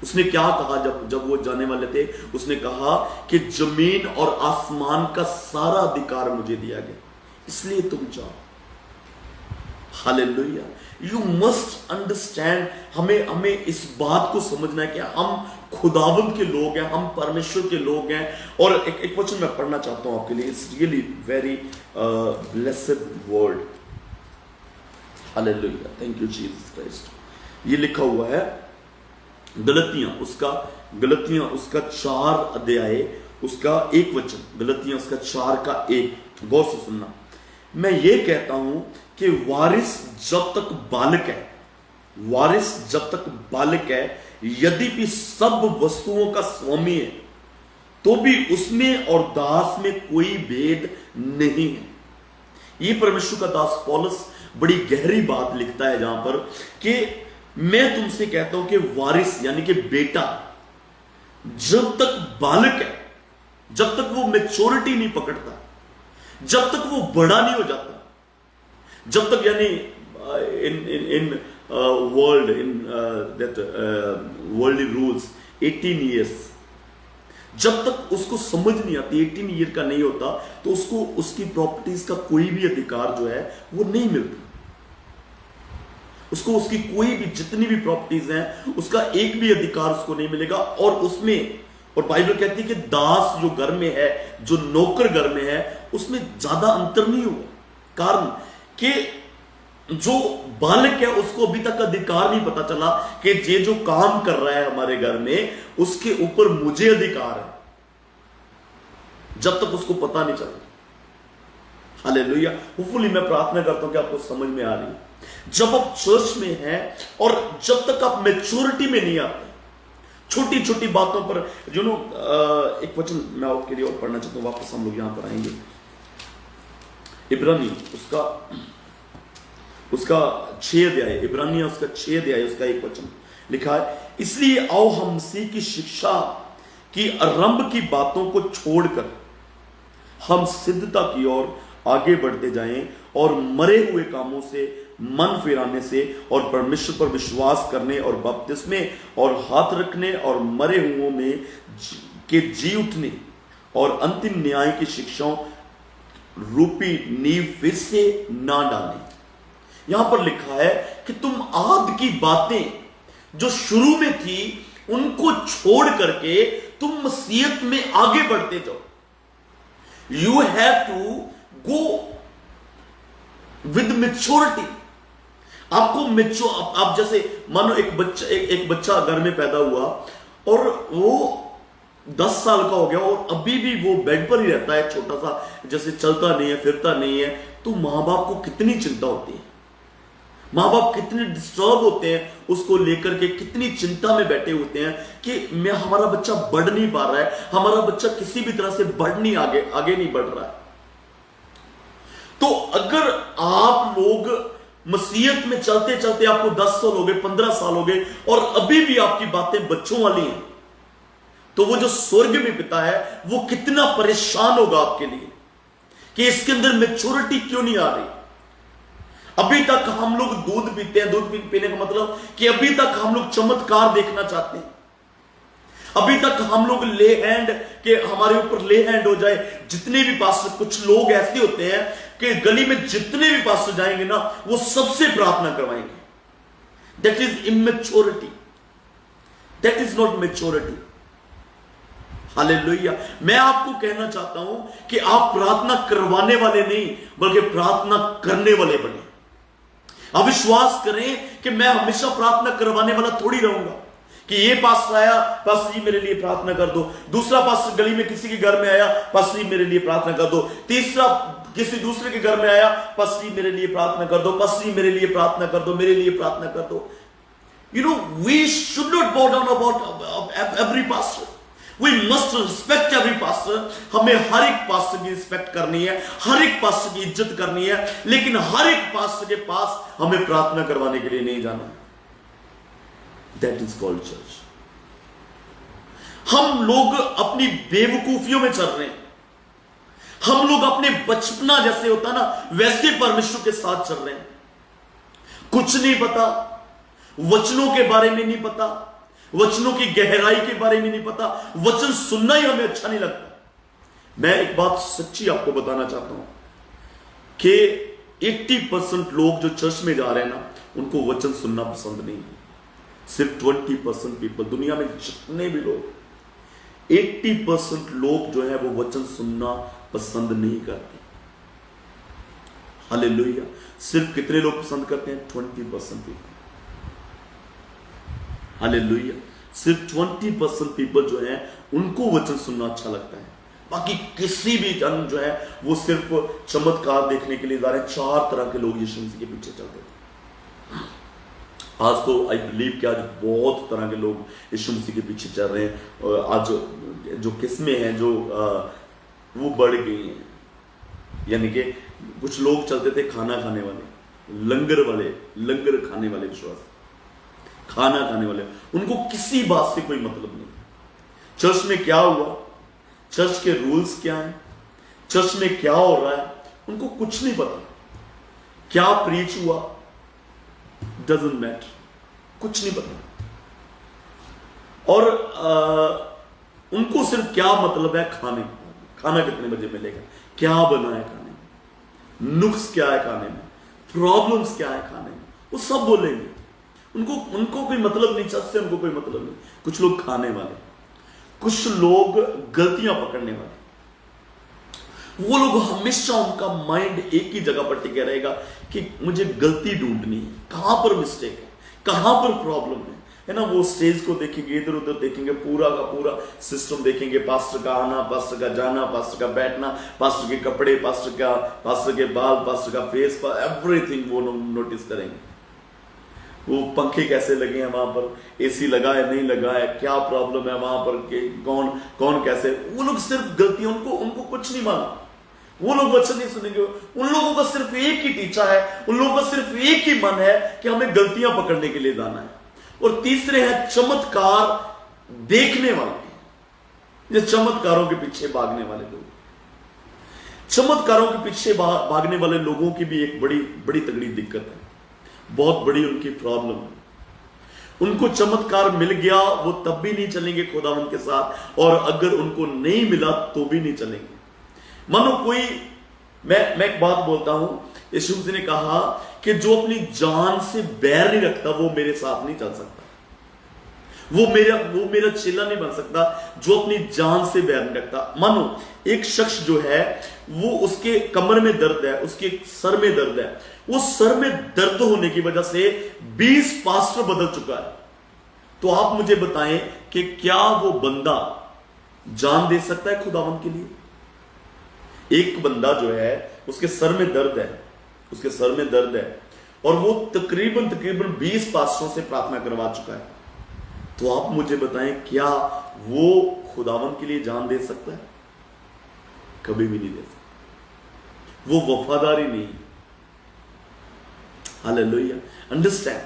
उसने क्या कहा जब वो जाने वाले थे? उसने कहा कि जमीन और आसमान का सारा अधिकार मुझे दिया गया, इसलिए तुम जाओ। हालेलुया। You must understand. हमें इस बात को समझना है कि हम खुदावंद के लोग हैं, हम परमेश्वर के लोग हैं। और एक वचन मैं पढ़ना चाहता हूं आपके लिए। It's really very blessed word. Hallelujah. Thank you Jesus Christ. ये लिखा हुआ है गलतियां उसका 4 अध्याय उसका 1 वचन। गलतियां उसका 4 का 1। गौर से सुनना। मैं ये कहता हूं कि वारिस जब तक बालक है, यदि भी सब वस्तुओं का स्वामी है, तो भी उसमें और दास में कोई भेद नहीं है। ये परमेश्वर का दास पौलुस बड़ी गहरी बात लिखता है जहां पर कि मैं तुमसे कहता हूं कि वारिस यानी कि बेटा जब तक बालक है, जब तक वो मैच्योरिटी नहीं पकड़ता, जब तक वो बड़ा नहीं हो जाता, जब तक यानी in world in that worldly rules 18 years, जब तक उसको समझ नहीं आती, 18 ईयर का नहीं होता, तो उसको उसकी प्रॉपर्टीज का कोई भी अधिकार जो है वो नहीं मिलता। उसको उसकी कोई भी जितनी भी प्रॉपर्टीज हैं उसका एक भी अधिकार उसको नहीं मिलेगा। और बाइबल कहती है कि दास जो घर में है, जो नौकर घर में है, उसमें ज्यादा अंतर नहीं होगा। कारण कि जो बालक है उसको अभी तक अधिकार नहीं पता चला कि ये जो काम कर रहा है हमारे घर में उसके ऊपर मुझे अधिकार है, जब तक उसको पता नहीं चला। हालेलुया। होपफुली मैं प्रार्थना करता हूं कि आपको समझ में आ रही है। जब आप चर्च में हैं और जब तक आप मैच्योरिटी में नहीं आते, छोटी छोटी बातों पर एक वचन मैं आपके लिए और पढ़ना चाहता हूं, वापस हम लोग यहां पर आएंगे। इब्रानी उसका 6 अध्याय, इब्रानिया उसका 6 अध्याय, उसका एक वचन लिखा है, इसलिए आओ हम मसीह की शिक्षा की आरंभ की बातों को छोड़कर हम सिद्धता की ओर आगे बढ़ते जाएं और मरे हुए कामों से मन फिराने से और परमेश्वर पर विश्वास करने और बपतिस्मे और हाथ रखने और मरे हुओं में के जी उठने और अंतिम न्याय की शिक्षाओं रूपी नींव फिर से ना डालें। यहां पर लिखा है कि तुम आद की बातें जो शुरू में थी उनको छोड़ करके तुम मसीहत में आगे बढ़ते जाओ। You have to go with maturity. आपको आप जैसे मानो एक बच्चा घर में पैदा हुआ और वो 10 साल का हो गया और अभी भी वो बेड पर ही रहता है, छोटा सा, जैसे चलता नहीं है, फिरता नहीं है, तो मां बाप को कितनी चिंता होती है, मां बाप कितने डिस्टर्ब होते हैं उसको लेकर के, कितनी चिंता में बैठे होते हैं कि हमारा बच्चा बढ़ नहीं पा रहा है, हमारा बच्चा किसी भी तरह से बढ़ नहीं आगे नहीं बढ़ रहा है। तो अगर आप लोग मसीहत में चलते चलते आपको 10 साल हो गए, 15 साल हो गए और अभी भी आपकी बातें बच्चों वाली हैं, तो वो जो स्वर्ग में पिता है वो कितना परेशान होगा आपके लिए कि इसके अंदर मैच्योरिटी क्यों नहीं आ रही। अभी तक हम लोग दूध पीते हैं, दूध पीने का मतलब कि अभी तक हम लोग चमत्कार देखना चाहते हैं, अभी तक हम लोग ले हैंड के हमारे ऊपर ले हैंड हो जाए। जितने भी पास्टर, कुछ लोग ऐसे होते हैं कि गली में जितने भी पास्टर जाएंगे ना वो सबसे प्रार्थना करवाएंगे। That is immaturity, that is not maturity. Hallelujah. मैं आपको कहना चाहता हूं कि आप प्रार्थना करवाने वाले नहीं बल्कि प्रार्थना करने वाले बने। आप विश्वास करें कि मैं हमेशा प्रार्थना करवाने वाला थोड़ी रहूंगा कि ये पास्टर आया, पास्टर जी मेरे लिए प्रार्थना कर दो, दूसरा पास्टर गली में किसी के घर में आया, पास्टर जी मेरे लिए प्रार्थना कर दो, तीसरा किसी दूसरे के घर में आया, पास्टर जी मेरे लिए प्रार्थना कर दो, पास्टर जी मेरे लिए प्रार्थना कर दो, मेरे लिए प्रार्थना कर दो। We should not bow down about every pastor. We must respect every pastor. हमें हर एक पास्टर की रिस्पेक्ट करनी है, हर एक पास्टर की इज्जत करनी है, लेकिन हर एक पास्टर के पास हमें प्रार्थना करवाने के लिए नहीं जाना। That is called church. हम लोग अपनी बेवकूफियों में चल रहे हैं, हम लोग अपने बचपना जैसे होता ना वैसे परमेश्वर के साथ चल रहे हैं। कुछ नहीं पता, वचनों के बारे में नहीं पता, वचनों की गहराई के बारे में नहीं पता, वचन सुनना ही हमें अच्छा नहीं लगता। मैं एक बात सच्ची आपको बताना चाहता हूं कि 80% लोग जो चर्च में जा रहे हैं ना उनको वचन सुनना पसंद नहीं है। सिर्फ 20% पीपल, दुनिया में जितने भी लोग, 80% लोग जो है वो वचन सुनना पसंद नहीं करते। हालेलुया। सिर्फ कितने लोग पसंद करते हैं? 20% पीपल। हालेलुया। सिर्फ 20% पीपल जो है उनको वचन सुनना अच्छा लगता है। बाकी किसी भी जन जो है वो सिर्फ चमत्कार देखने के लिए जा रहे हैं। 4 तरह के लोग यीशु मसीह के पीछे चलते थे। आज तो आई बिलीव कि आज बहुत तरह के लोग यीशु मसीह के पीछे चल रहे हैं। आज जो किस्में हैं जो वो बढ़ गई हैं। यानी कि कुछ लोग चलते थे खाना खाने वाले, लंगर खाने वाले, विश्वास खाना खाने वाले, उनको किसी बात से कोई मतलब नहीं। चर्च में क्या हुआ, चर्च के रूल्स क्या हैं, चर्च में क्या हो रहा है, उनको कुछ नहीं पता। क्या प्रीच हुआ डजंट मैटर, कुछ नहीं पता। और उनको सिर्फ क्या मतलब है खाना कितने बजे मिलेगा, क्या बना है खाने में, नुक्स क्या है खाने में, प्रॉब्लम्स क्या है खाने में, वो सब बोलेंगे। उनको कोई मतलब नहीं, चर्च से उनको कोई मतलब नहीं। कुछ लोग खाने वाले, कुछ लोग गलतियां पकड़ने वाले, वो लोग हमेशा, उनका माइंड एक ही जगह पर टिके रहेगा कि मुझे गलती ढूंढनी है, कहां पर मिस्टेक है, कहां पर प्रॉब्लम है ना। वो स्टेज को देखेंगे, इधर उधर देखेंगे, पूरा का पूरा सिस्टम देखेंगे, पास्टर का आना, पास्टर का जाना, पास्टर का बैठना, पास्टर के कपड़े, पास्टर के बाल, पास्टर का फेस, एवरीथिंग वो नोटिस करेंगे। वो पंखे कैसे लगे हैं वहां पर, एसी लगा है नहीं लगा है, क्या प्रॉब्लम है वहां पर, कौन कौन कैसे। वो लोग सिर्फ गलतियों, उनको कुछ नहीं माना, वो लोग वचन नहीं सुनेंगे। उन लोगों का सिर्फ एक ही टीचा है, उन लोगों का सिर्फ एक ही मन है कि हमें गलतियां पकड़ने के लिए जाना है। और तीसरे हैं चमत्कार देखने वाले, ये चमत्कारों के पीछे भागने वाले लोग। चमत्कारों के पीछे भागने वाले लोगों की भी एक बड़ी बड़ी तगड़ी दिक्कत है, बहुत बड़ी उनकी प्रॉब्लम है। उनको चमत्कार मिल गया, वो तब भी नहीं चलेंगे खुदावंद के साथ, और अगर उनको नहीं मिला तो भी नहीं चलेंगे। मानो कोई, मैं एक बात बोलता हूं, यीशु मसीह ने कहा कि जो अपनी जान से बैर नहीं रखता वो मेरे साथ नहीं चल सकता, वो मेरा चेला नहीं बन सकता जो अपनी जान से बैर नहीं रखता। मानो एक शख्स जो है, वो उसके कमर में दर्द है, उसके सर में दर्द है, वो सर में दर्द होने की वजह से 20 पास्टर बदल चुका है। तो आप मुझे बताएं कि क्या वो बंदा जान दे सकता है खुदावंद के लिए? एक बंदा जो है, उसके सर में दर्द है, उसके सर में दर्द है, और वो तकरीबन 20 पास्टरों से प्रार्थना करवा चुका है। तो आप मुझे बताएं, क्या वो खुदावंद के लिए जान दे सकता है? कभी भी नहीं दे सकता। वो वफादारी नहीं। हालेलुया, अंडरस्टैंड,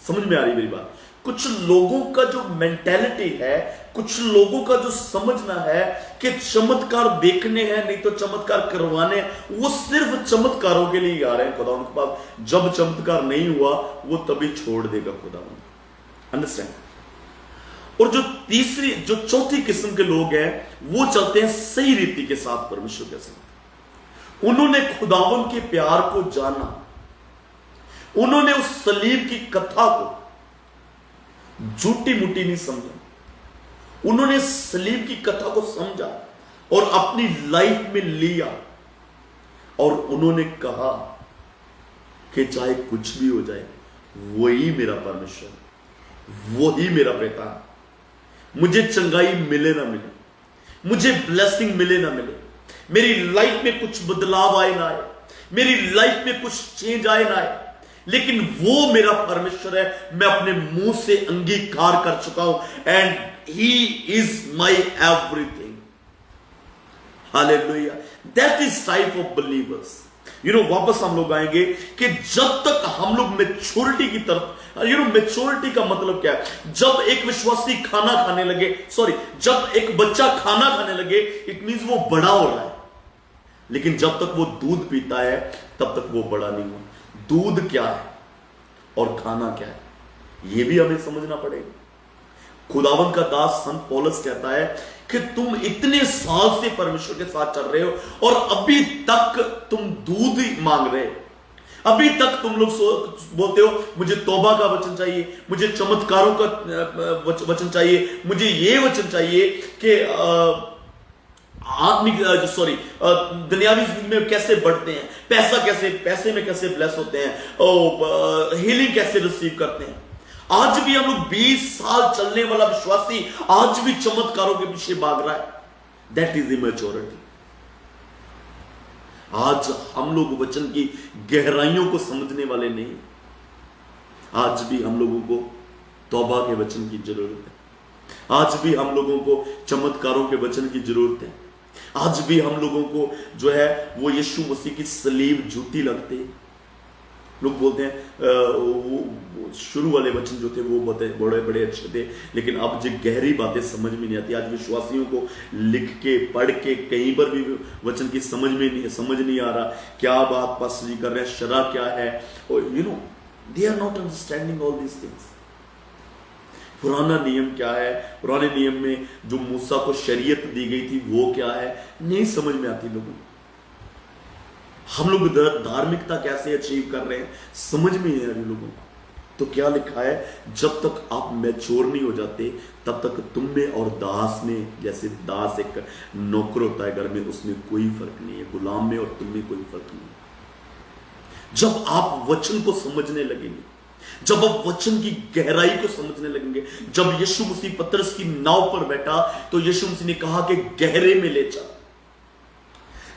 समझ में आ रही मेरी बात? कुछ लोगों का जो मेंटेलिटी है, कुछ लोगों का जो समझना है कि चमत्कार देखने हैं, नहीं तो चमत्कार करवाने, वो सिर्फ चमत्कारों के लिए आ रहे हैं खुदावंद के पास। जब चमत्कार नहीं हुआ वो तभी छोड़ देगा खुदावंद। अंडरस्टैंड? और जो चौथी किस्म के लोग हैं, वो चलते हैं सही रीति के साथ परमेश्वर के साथ। उन्होंने खुदावंद के प्यार को जाना, उन्होंने उस सलीब की कथा को झूठी मुट्ठी नहीं समझा, उन्होंने सलीब की कथा को समझा और अपनी लाइफ में लिया, और उन्होंने कहा कि चाहे कुछ भी हो जाए, वही मेरा परमेश्वर, वही मेरा पिता। मुझे चंगाई मिले ना मिले, मुझे ब्लेसिंग मिले ना मिले, मेरी लाइफ में कुछ बदलाव आए ना आए, मेरी लाइफ में कुछ चेंज आए ना आए, लेकिन वो मेरा परमेश्वर है। मैं अपने मुंह से अंगीकार कर चुका हूं, and he is my everything. Hallelujah, that is type of believers. वापस हम लोग आएंगे कि जब तक हम लोग मैच्योरिटी की तरफ, मैच्योरिटी का मतलब क्या है? जब एक विश्वासी खाना खाने लगे, जब एक बच्चा खाना खाने लगे, इट मींस वो बड़ा हो रहा है। लेकिन जब तक वो दूध पीता है तब तक वो बड़ा नहीं हुआ। दूध क्या है और खाना क्या है, यह भी हमें समझना पड़ेगा। खुदावंद का दास संत पौलुस कहता है कि तुम इतने साल से परमेश्वर के साथ चल रहे हो और अभी तक तुम दूध ही मांग रहे हो। अभी तक तुम लोग बोलते हो मुझे तौबा का वचन चाहिए, मुझे चमत्कारों का वचन चाहिए, मुझे ये वचन चाहिए कि आत्मिक दुनियावी जिंदगी में कैसे बढ़ते हैं, पैसे में कैसे ब्लेस होते हैं, हीलिंग कैसे रिसीव करते हैं। आज भी हम लोग 20 साल चलने वाला विश्वासी आज भी चमत्कारों के पीछे भाग रहा है। That is immaturity. आज हम लोग वचन की गहराइयों को समझने वाले नहीं। आज भी हम लोगों को तौबा के वचन की जरूरत है। आज भी हम लोगों को चमत्कारों के वचन की जरूरत है। आज भी हम लोगों को जो है वो यीशु मसीह की सलीब झूठी लगती है। लोग बोलते हैं वो शुरू वाले वचन जो थे वो बड़े बड़े अच्छे थे, लेकिन अब जो गहरी बातें समझ में नहीं आती। आज विश्वासियों को लिख के पढ़ के कहीं पर भी वचन की समझ नहीं आ रहा, क्या बात पास्टर जी कर रहे हैं, शरा क्या है, they are not understanding all these things. पुराना नियम क्या है, पुराने नियम में जो मूसा को शरीयत दी गई थी वो क्या है, नहीं समझ में आती लोगों को। हम लोग धार्मिकता कैसे अचीव कर रहे हैं समझ में नहीं आ रही लोगों को। तो क्या लिखा है, जब तक आप मैच्योर नहीं हो जाते तब तक तुम में और दास में, जैसे दास एक नौकर होता है घर में, उसमें कोई फर्क नहीं है। गुलाम में और तुम में कोई फर्क नहीं है। जब आप वचन को समझने लगेंगे, जब आप वचन की गहराई को समझने लगेंगे, जब यीशु मसीह पतरस की नाव पर बैठा तो यीशु मसीह ने कहा कि गहरे में ले जा।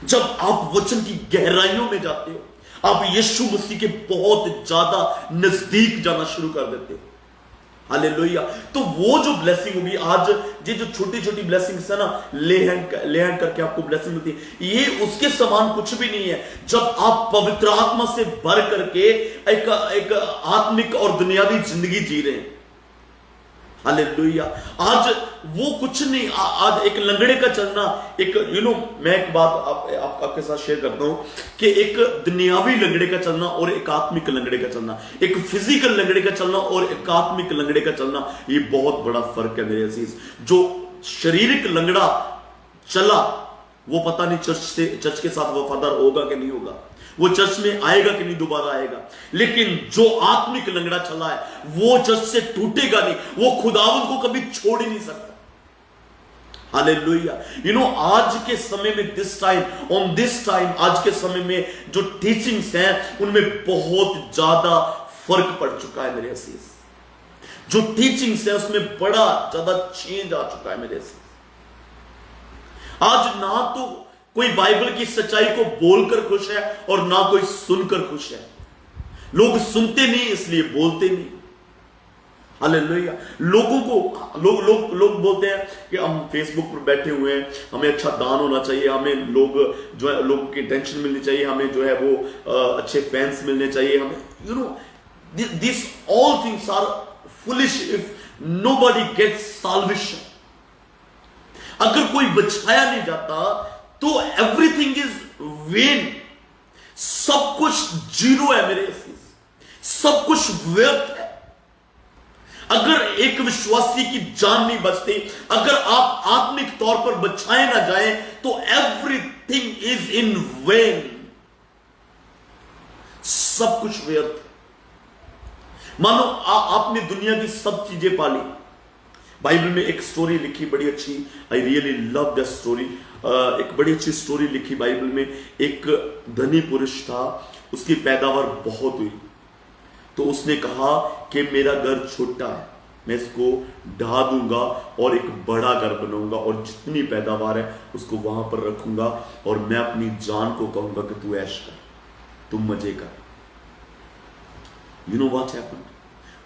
जब आप वचन की गहराइयों में जाते हो, आप यीशु मसीह के बहुत ज्यादा नजदीक जाना शुरू कर देते हो। हालेलुया। तो वो जो ब्लेसिंग होगी, आज ये जो छोटी छोटी ब्लेसिंग्स है ना, ले हैंड करके आपको ब्लेसिंग मिलती है, ये उसके समान कुछ भी नहीं है। जब आप पवित्र आत्मा से भर करके एक आत्मिक और दुनियावी जिंदगी जी रहे हैं। हालेलुया। आज वो कुछ नहीं, आज एक लंगड़े का चलना, एक मैं एक बात आपके साथ शेयर करता हूं कि एक दुनियावी लंगड़े का चलना और एक आत्मिक लंगड़े का चलना, एक फिजिकल लंगड़े का चलना और एक आत्मिक लंगड़े का चलना, ये बहुत बड़ा फर्क है मेरे अजीज। जो शारीरिक लंगड़ा चला वो पता नहीं चर्च के साथ वफादार होगा कि नहीं होगा, वो चर्च में आएगा कि नहीं दोबारा आएगा। लेकिन जो आत्मिक लंगड़ा चला है वो चर्च से टूटेगा नहीं, वो खुदावंद को कभी छोड़ ही नहीं सकता। हालेलुया। आज के समय में ऑन दिस टाइम आज के समय में जो टीचिंग्स हैं उनमें बहुत ज्यादा फर्क पड़ चुका है मेरे अजीज। जो टीचिंग्स है उसमें बड़ा ज्यादा चेंज आ चुका है मेरे अजीज। आज ना तो कोई बाइबल की सच्चाई को बोलकर खुश है और ना कोई सुनकर खुश है। लोग सुनते नहीं इसलिए बोलते नहीं। हालेलुया। लोगों को लोग बोलते हैं कि हम फेसबुक पर बैठे हुए हैं, हमें अच्छा दान होना चाहिए, हमें लोग जो है लोगों की टेंशन मिलनी चाहिए, हमें जो है वो अच्छे फैंस मिलने चाहिए, हमें this all things are foolish if nobody gets salvation. अगर कोई बचाया नहीं जाता तो एवरीथिंग इज वेन, सब कुछ जीरो है मेरे, सब कुछ व्यर्थ है। अगर एक विश्वासी की जान नहीं बचती, अगर आप आत्मिक तौर पर बचाए ना जाए तो एवरीथिंग इज इन वेन, सब कुछ व्यर्थ। मानो आपने दुनिया की सब चीजें पाली। बाइबल में एक स्टोरी लिखी बड़ी अच्छी, आई रियली लव दैट स्टोरी। एक बड़ी अच्छी स्टोरी लिखी बाइबल में। एक धनी पुरुष था, उसकी पैदावार बहुत हुई, तो उसने कहा कि मेरा घर छोटा है, मैं इसको ढा दूंगा और एक बड़ा घर बनाऊंगा और जितनी पैदावार है उसको वहां पर रखूंगा और मैं अपनी जान को कहूंगा कि तू ऐश कर, तू मजे कर। You know what happened?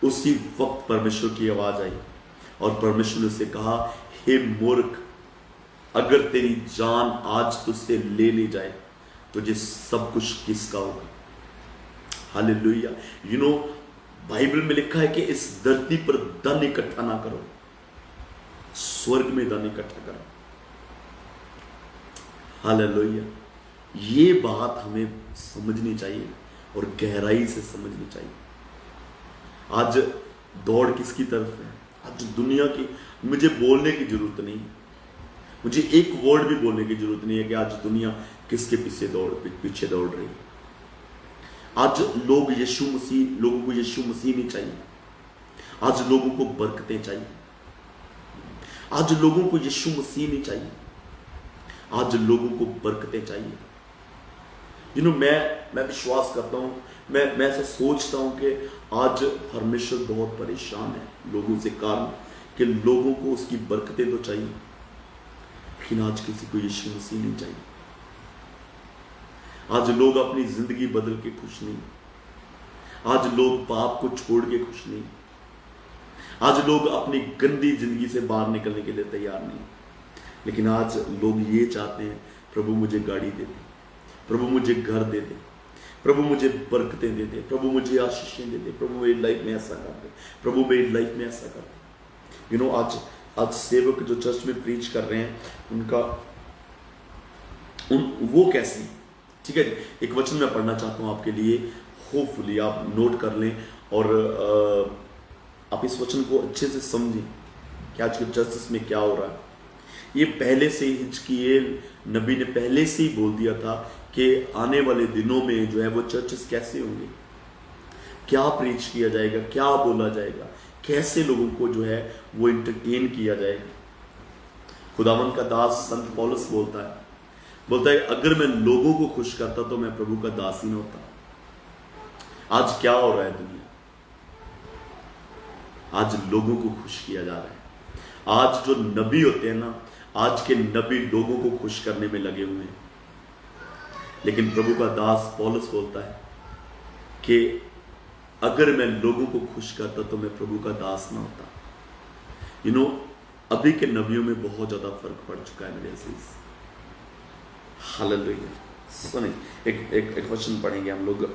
उसी वक्त परमेश्वर की आवाज आई और परमेश्वर ने उसे कहा, हे मूर्ख, अगर तेरी जान आज तुझसे ले ली जाए तुझे सब कुछ किसका होगा? हालेलुया। बाइबल में लिखा है कि इस धरती पर धन इकट्ठा ना करो, स्वर्ग में धन इकट्ठा करो। हालेलुया। ये बात हमें समझनी चाहिए और गहराई से समझनी चाहिए। आज दौड़ किसकी तरफ है? आज दुनिया की। मुझे बोलने की जरूरत नहीं, मुझे एक वर्ड भी बोलने की जरूरत नहीं है कि आज दुनिया किसके पीछे दौड़ रही है। आज लोगों को यीशु मसीह नहीं चाहिए। आज लोगों को बरकतें चाहिए। आज लोगों को यीशु मसीह नहीं चाहिए। आज लोगों को बरकतें चाहिए। मैं विश्वास करता हूं, मैं ऐसा सोचता हूं कि आज परमेश्वर बहुत परेशान है लोगों से, कारण कि लोगों को उसकी बरकतें तो चाहिए, लेकिन आज किसी को यीशु मसीह नहीं चाहिए। आज लोग अपनी जिंदगी बदल के खुश नहीं, आज लोग पाप को छोड़ के खुश नहीं, आज लोग अपनी गंदी जिंदगी से बाहर निकलने के लिए तैयार नहीं, लेकिन आज लोग ये चाहते हैं, प्रभु मुझे गाड़ी दे दे, प्रभु मुझे घर दे दे, प्रभु मुझे बरकतें दे दे, प्रभु मुझे आशीषें दे दे, प्रभु मेरी लाइफ में ऐसा कर दे, प्रभु मेरी लाइफ में ऐसा कर दे। आज सेवक जो चर्च में प्रीच कर रहे हैं वो कैसी, ठीक है। एक वचन मैं पढ़ना चाहता हूं आपके लिए, होपफुली आप नोट कर लें और आप इस वचन को अच्छे से समझें कि आज के चर्चेस में क्या हो रहा है। ये पहले से ही हिजकियेल नबी ने पहले से ही बोल दिया था कि आने वाले दिनों में जो है वो चर्चेस कैसे होंगे, क्या प्रीच किया जाएगा, क्या बोला जाएगा, कैसे लोगों को जो है वो इंटरटेन किया जाएगा। खुदावन का दास संत पौलुस बोलता है अगर मैं लोगों को खुश करता तो मैं प्रभु का दास ही न होता। आज क्या हो रहा है दुनिया, आज लोगों को खुश किया जा रहा है। आज जो नबी होते हैं ना, आज के नबी लोगों को खुश करने में लगे हुए हैं, लेकिन प्रभु का दास पौलुस बोलता है कि अगर मैं लोगों को खुश करता तो मैं प्रभु का दास ना होता। अभी के नबियों में बहुत ज्यादा फर्क पड़ चुका है मेरे अजीज। हालेलुया। सुनिए, एक वचन पढ़ेंगे हम लोग।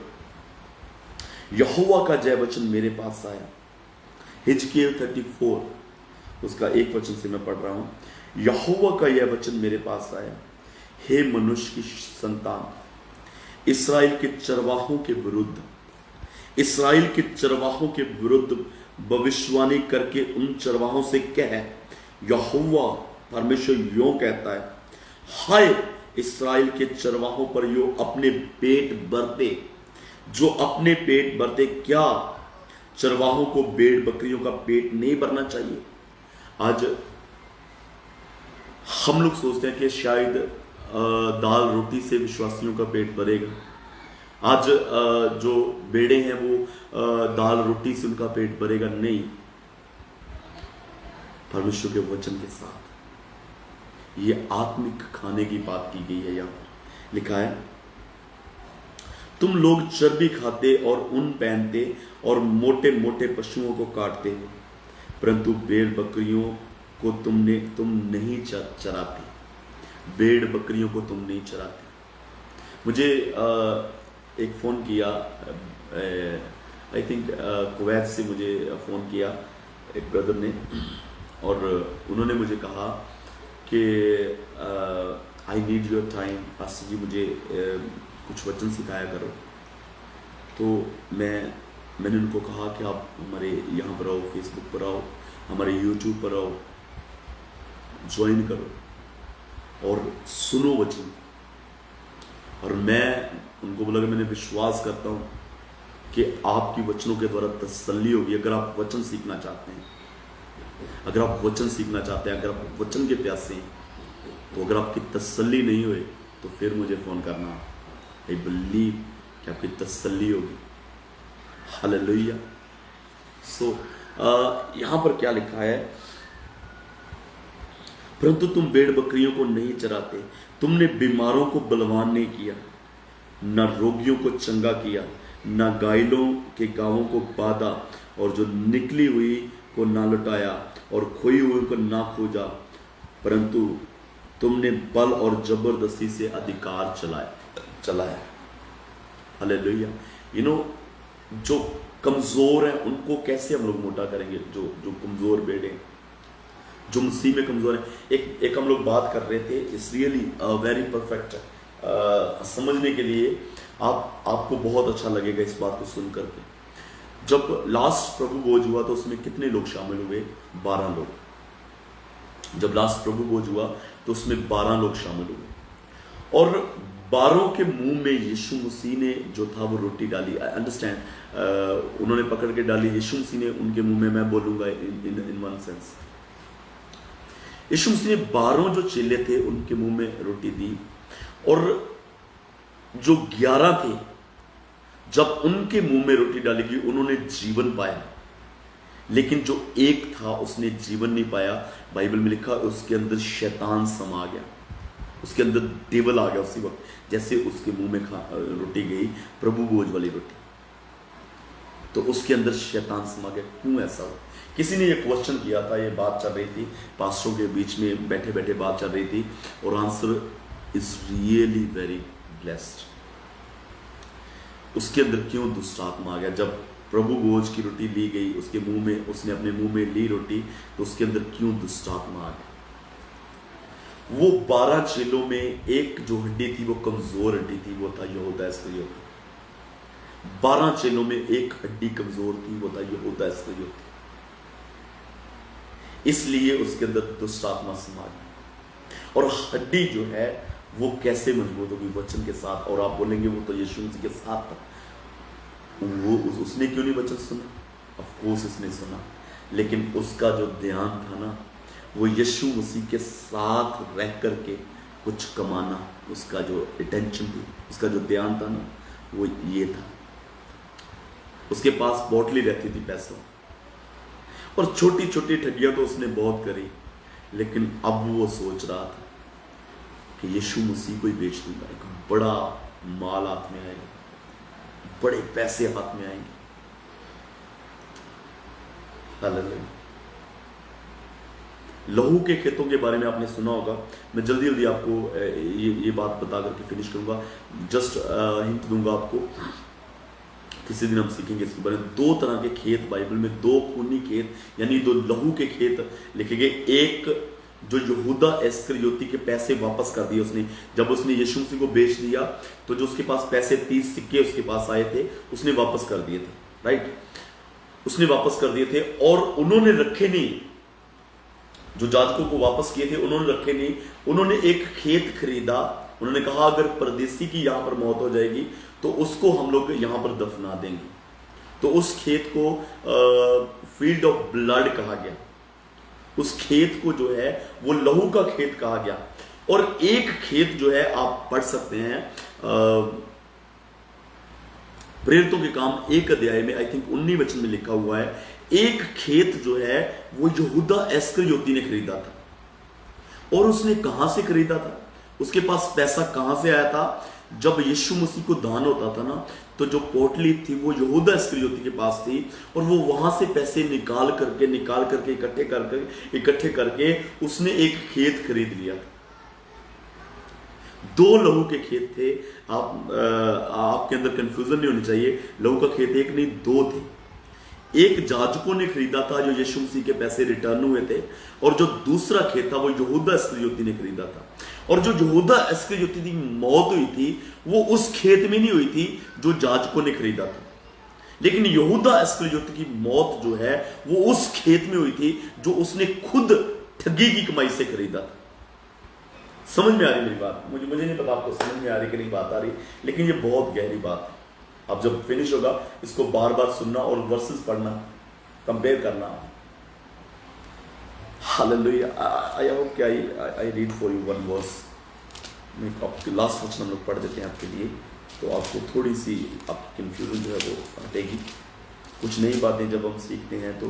यहोवा का जय वचन मेरे पास आया, हिजकियेल 34 उसका एक वचन से मैं पढ़ रहा हूं। यहोवा का यह वचन मेरे पास आया, हे मनुष्य की संतान, इस्राएल के चरवाहों के विरुद्ध, इस्राएल के चरवाहों के विरुद्ध भविष्यवाणी करके उन चरवाहों से कह, यहोवा परमेश्वर यों कहता है, हाय इस्राएल के चरवाहों पर यो अपने पेट भरते, जो अपने पेट भरते, क्या चरवाहों को भेड़ बकरियों का पेट नहीं भरना चाहिए? आज हम लोग सोचते हैं कि शायद दाल रोटी से विश्वासियों का पेट भरेगा। आज जो भेड़े हैं वो दाल रोटी से उनका पेट भरेगा, नहीं। परमेश्वर के वचन के साथ ये आत्मिक खाने की बात की गई है। यहां पर लिखा है, तुम लोग चर्बी खाते और ऊन पहनते और मोटे मोटे पशुओं को काटते हो, परंतु भेड़ बकरियों को तुम नहीं चराते, भेड़ बकरियों को तुम नहीं चराते। मुझे एक फ़ोन किया, आई थिंक कुवैत से मुझे फ़ोन किया एक ब्रदर ने, और उन्होंने मुझे कहा कि I need your time pastor ji, मुझे कुछ वचन सिखाया करो। तो मैंने उनको कहा कि आप हमारे यहाँ पर आओ, फेसबुक पर आओ, हमारे यूट्यूब पर आओ, ज्वाइन करो और सुनो वचन। और मैं उनको बोला कि मैंने विश्वास करता हूँ कि आपकी वचनों के द्वारा तसल्ली होगी। अगर आप वचन सीखना चाहते हैं, अगर आप वचन सीखना चाहते हैं, अगर आप वचन के प्यासे हैं, तो अगर आपकी तसल्ली नहीं हुई तो फिर मुझे फ़ोन करना। आई बिलीव कि आपकी तसल्ली होगी। हालेलुया। सो यहाँ पर क्या लिखा है, परंतु तुम भेड़ बकरियों को नहीं चराते, तुमने बीमारों को बलवान नहीं किया, न रोगियों को चंगा किया, न घायलों के गांवों को बांधा, और जो निकली हुई को ना लुटाया और खोई हुई को ना खोजा, परंतु तुमने बल और जबरदस्ती से अधिकार चलाया। हालेलुया। जो कमजोर है उनको कैसे हम लोग मोटा करेंगे? जो कमजोर बेड़े, जो मसीह में कमजोर है। एक हम लोग बात कर रहे थे, इट्स रियली वेरी परफेक्ट, समझने के लिए आपको बहुत अच्छा लगेगा इस बात को सुन करके। जब लास्ट प्रभु भोज हुआ तो उसमें कितने लोग शामिल हुए? 12 लोग। जब लास्ट प्रभु भोज हुआ तो उसमें 12 लोग शामिल हुए, और 12 के मुंह में यीशु मसीह ने जो था वो रोटी डाली। आई अंडरस्टैंड, उन्होंने पकड़ के डाली, यीशु मसीह ने उनके मुंह में, मैं बोलूंगा इन वन सेंस, यीशु मसीह ने 12 जो चेले थे उनके मुंह में रोटी दी, और जो 11 थे जब उनके मुंह में रोटी डाली गई उन्होंने जीवन पाया, लेकिन जो एक था उसने जीवन नहीं पाया। बाइबल में लिखा उसके अंदर शैतान समा गया, उसके अंदर डेविल आ गया उसी वक्त जैसे उसके मुंह में रोटी गई, प्रभु भोज वाली रोटी, तो उसके अंदर शैतान समा गया। क्यों ऐसा हुआ? किसी ने ये क्वेश्चन किया था, ये बात चल रही थी, पास्टरों के बीच में बैठे बैठे बात चल रही थी, और answer is really very blessed. उसके अंदर क्यों दुष्ट आत्मा आ गया? जब प्रभु भोज की रोटी ली गई उसके मुंह में, उसने अपने मुंह में ली रोटी, तो उसके अंदर क्यों दुष्ट आत्मा आ गया? वो 12 चेलों में एक जो हड्डी थी वो कमजोर हड्डी थी, वो था यहूदा इस्करियोती। 12 चेलों में एक हड्डी कमजोर थी, वो था यहूदा इस्करियोती। इसलिए उसके अंदर दुष्ट आत्मा समा गई। और हड्डी जो है वो कैसे मजबूत होगी? वचन के साथ। और आप बोलेंगे वो तो यीशु मसीह के साथ था। वो उसने क्यों नहीं वचन सुना? ऑफ कोर्स उसने सुना, लेकिन उसका जो ध्यान था ना, वो यीशु मसीह के साथ रह करके कुछ कमाना, उसका जो अटेंशन थी, उसका जो ध्यान था ना, वो ये था। उसके पास बोतली रहती थी पैसों, और छोटी छोटी ठगियां तो उसने बहुत करी, लेकिन अब वो सोच रहा था कि यीशु मसीह को ही बेच दूंगा, एक बड़ा माल हाथ में आएगा, बड़े पैसे हाथ में आएंगे। हालेलुया। लहू के खेतों के बारे में आपने सुना होगा। मैं जल्दी जल्दी आपको ये बात बता करके फिनिश करूंगा। जस्ट हिंट दूंगा आपको, किसी दिन हम सीखेंगे इसके बारे में। दो तरह के खेत बाइबल में, दो खूनी खेत यानी दो लहू के खेत लिखे गए। एक जो यहूदा इस्करियोती के पैसे वापस कर दिए उसने, जब उसने यीशु मसीह को बेच दिया तो जो उसके पास पैसे 30 सिक्के उसके पास आए थे, उसने वापस कर दिए थे, राइट, उसने वापस कर दिए थे। और उन्होंने रखे नहीं, जो जाजकों को वापस किए थे उन्होंने रखे नहीं, उन्होंने एक खेत खरीदा। उन्होंने कहा अगर परदेसी की यहां पर मौत हो जाएगी तो उसको हम लोग यहां पर दफना देंगे। तो उस खेत को फील्ड ऑफ ब्लड कहा गया, उस खेत को जो है वो लहू का खेत कहा गया। और एक खेत जो है आप पढ़ सकते हैं प्रेरितों के काम 1 अध्याय में, आई थिंक 19 वचन में लिखा हुआ है, एक खेत जो है वो यहूदा इस्करियोती ने खरीदा था। और उसने कहां से खरीदा था, उसके पास पैसा कहां से आया था? जब यीशु मसीह को दान होता था ना, तो जो पोटली थी वो यहूदा इस्करियोती के पास थी, और वो वहां से पैसे निकाल करके इकट्ठे करके उसने एक खेत खरीद लिया। 2 लहू के खेत थे। आपके अंदर कंफ्यूजन नहीं होनी चाहिए, लहू का खेत एक नहीं 2 थे। एक जाजकों ने खरीदा था जो यीशु मसीह के पैसे रिटर्न हुए थे, और जो दूसरा खेत था वो यहूदा इस्करियोती ने खरीदा था। और जो यहूदा इस्करियोती की मौत हुई थी वो उस खेत में नहीं हुई थी जो जाजकों ने खरीदा था, लेकिन यहूदा इस्करियोती की मौत जो है वो उस खेत में हुई थी जो उसने खुद ठगी की कमाई से खरीदा था। समझ में आ रही मेरी बात? मुझे नहीं पता आपको समझ में आ रही कि नहीं बात आ रही, लेकिन ये बहुत गहरी बात है। अब जब फिनिश होगा इसको बार बार सुनना और वर्सेस पढ़ना, कंपेयर करना। हालेलुया। आई होप कि I read for you one verse. मैं आपके लास्ट वचन हम लोग पढ़ देते हैं आपके लिए, तो आपको थोड़ी सी आपकी कंफ्यूजन जो है वो हटेगी। कुछ नई बातें जब हम सीखते हैं तो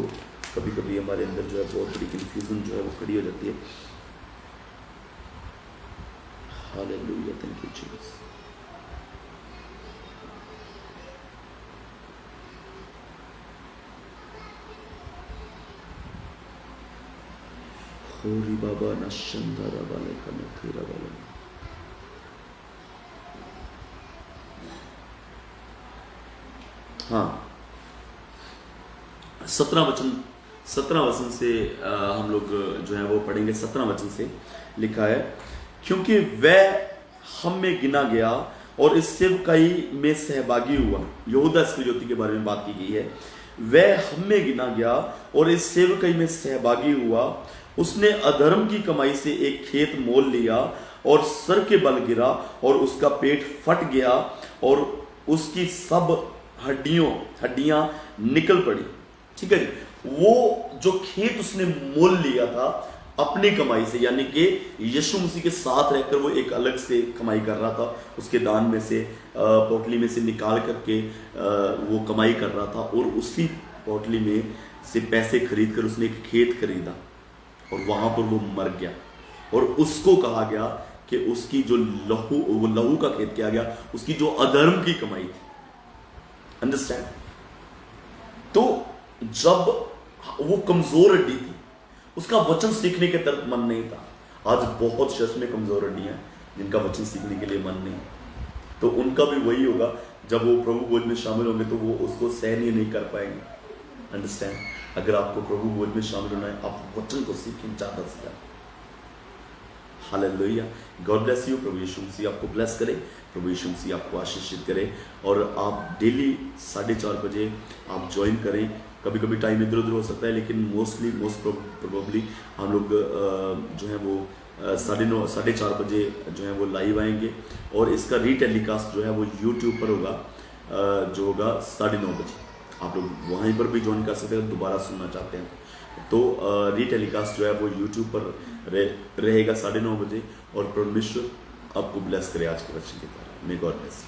कभी कभी हमारे अंदर जो है बहुत बड़ी कंफ्यूजन जो है वो खड़ी हो जाती है। Hallelujah, thank you Jesus. होरी बाबा नशंदरा वाले कनथीरा वाले। हाँ, 17 वचन से हम लोग जो है वो पढ़ेंगे। 17 वचन से लिखा है, क्योंकि वह हम में गिना गया और इस सेवकाई में सहभागी हुआ। यहूदा इस्करियोती के बारे में बात की गई है। वह हम में गिना गया और इस सेवकाई में सहभागी हुआ। उसने अधर्म की कमाई से एक खेत मोल लिया और सर के बल गिरा और उसका पेट फट गया और उसकी सब हड्डियां निकल पड़ी। ठीक है जी। वो जो खेत उसने मोल लिया था अपनी कमाई से, यानी कि यीशु मसीह के साथ रहकर वो एक अलग से कमाई कर रहा था, उसके दान में से पोटली में से निकाल करके वो कमाई कर रहा था, और उसी पोटली में से पैसे खरीद कर उसने एक खेत खरीदा और वहां पर वो मर गया। और उसको कहा गया कि उसकी जो लहू का खेत किया गया, उसकी जो अधर्म की कमाई थी। अंडरस्टैंड? तो जब वो कमजोर हड्डी थी, उसका वचन सीखने के तरफ मन नहीं था। आज बहुत शख्स में कमजोर हड्डियां हैं जिनका वचन सीखने के लिए मन नहीं, तो उनका भी वही होगा, जब वो प्रभु भोज में शामिल होंगे तो वो उसको सहन ही नहीं कर पाएंगे। अंडरस्टैंड? अगर आपको प्रभु भोज में शामिल होना है, आप वचन को सीखें ज्यादा से ज्यादा। हालेलुया। God bless you. प्रभु यीशु मसीह आपको ब्लेस करे, प्रभु यीशु मसीह आपको आशीषित करे। और आप डेली 4:30 बजे आप ज्वाइन करें। कभी कभी टाइम इधर उधर हो सकता है, लेकिन मोस्ट प्रोबेबली हम लोग जो है वो 4:30 बजे जो है वो लाइव आएंगे। और इसका रीटेलीकास्ट जो है वो यूट्यूब पर होगा। जो होगा 9:30 बजे। आप लोग वहीं पर भी ज्वाइन कर सकते हैं दोबारा सुनना चाहते हैं तो। रीटेलीकास्ट जो है वो यूट्यूब पर रहेगा 9:30 बजे। और परमेश्वर आपको ब्लेस करे आज के वचन के द्वारा। May God bless.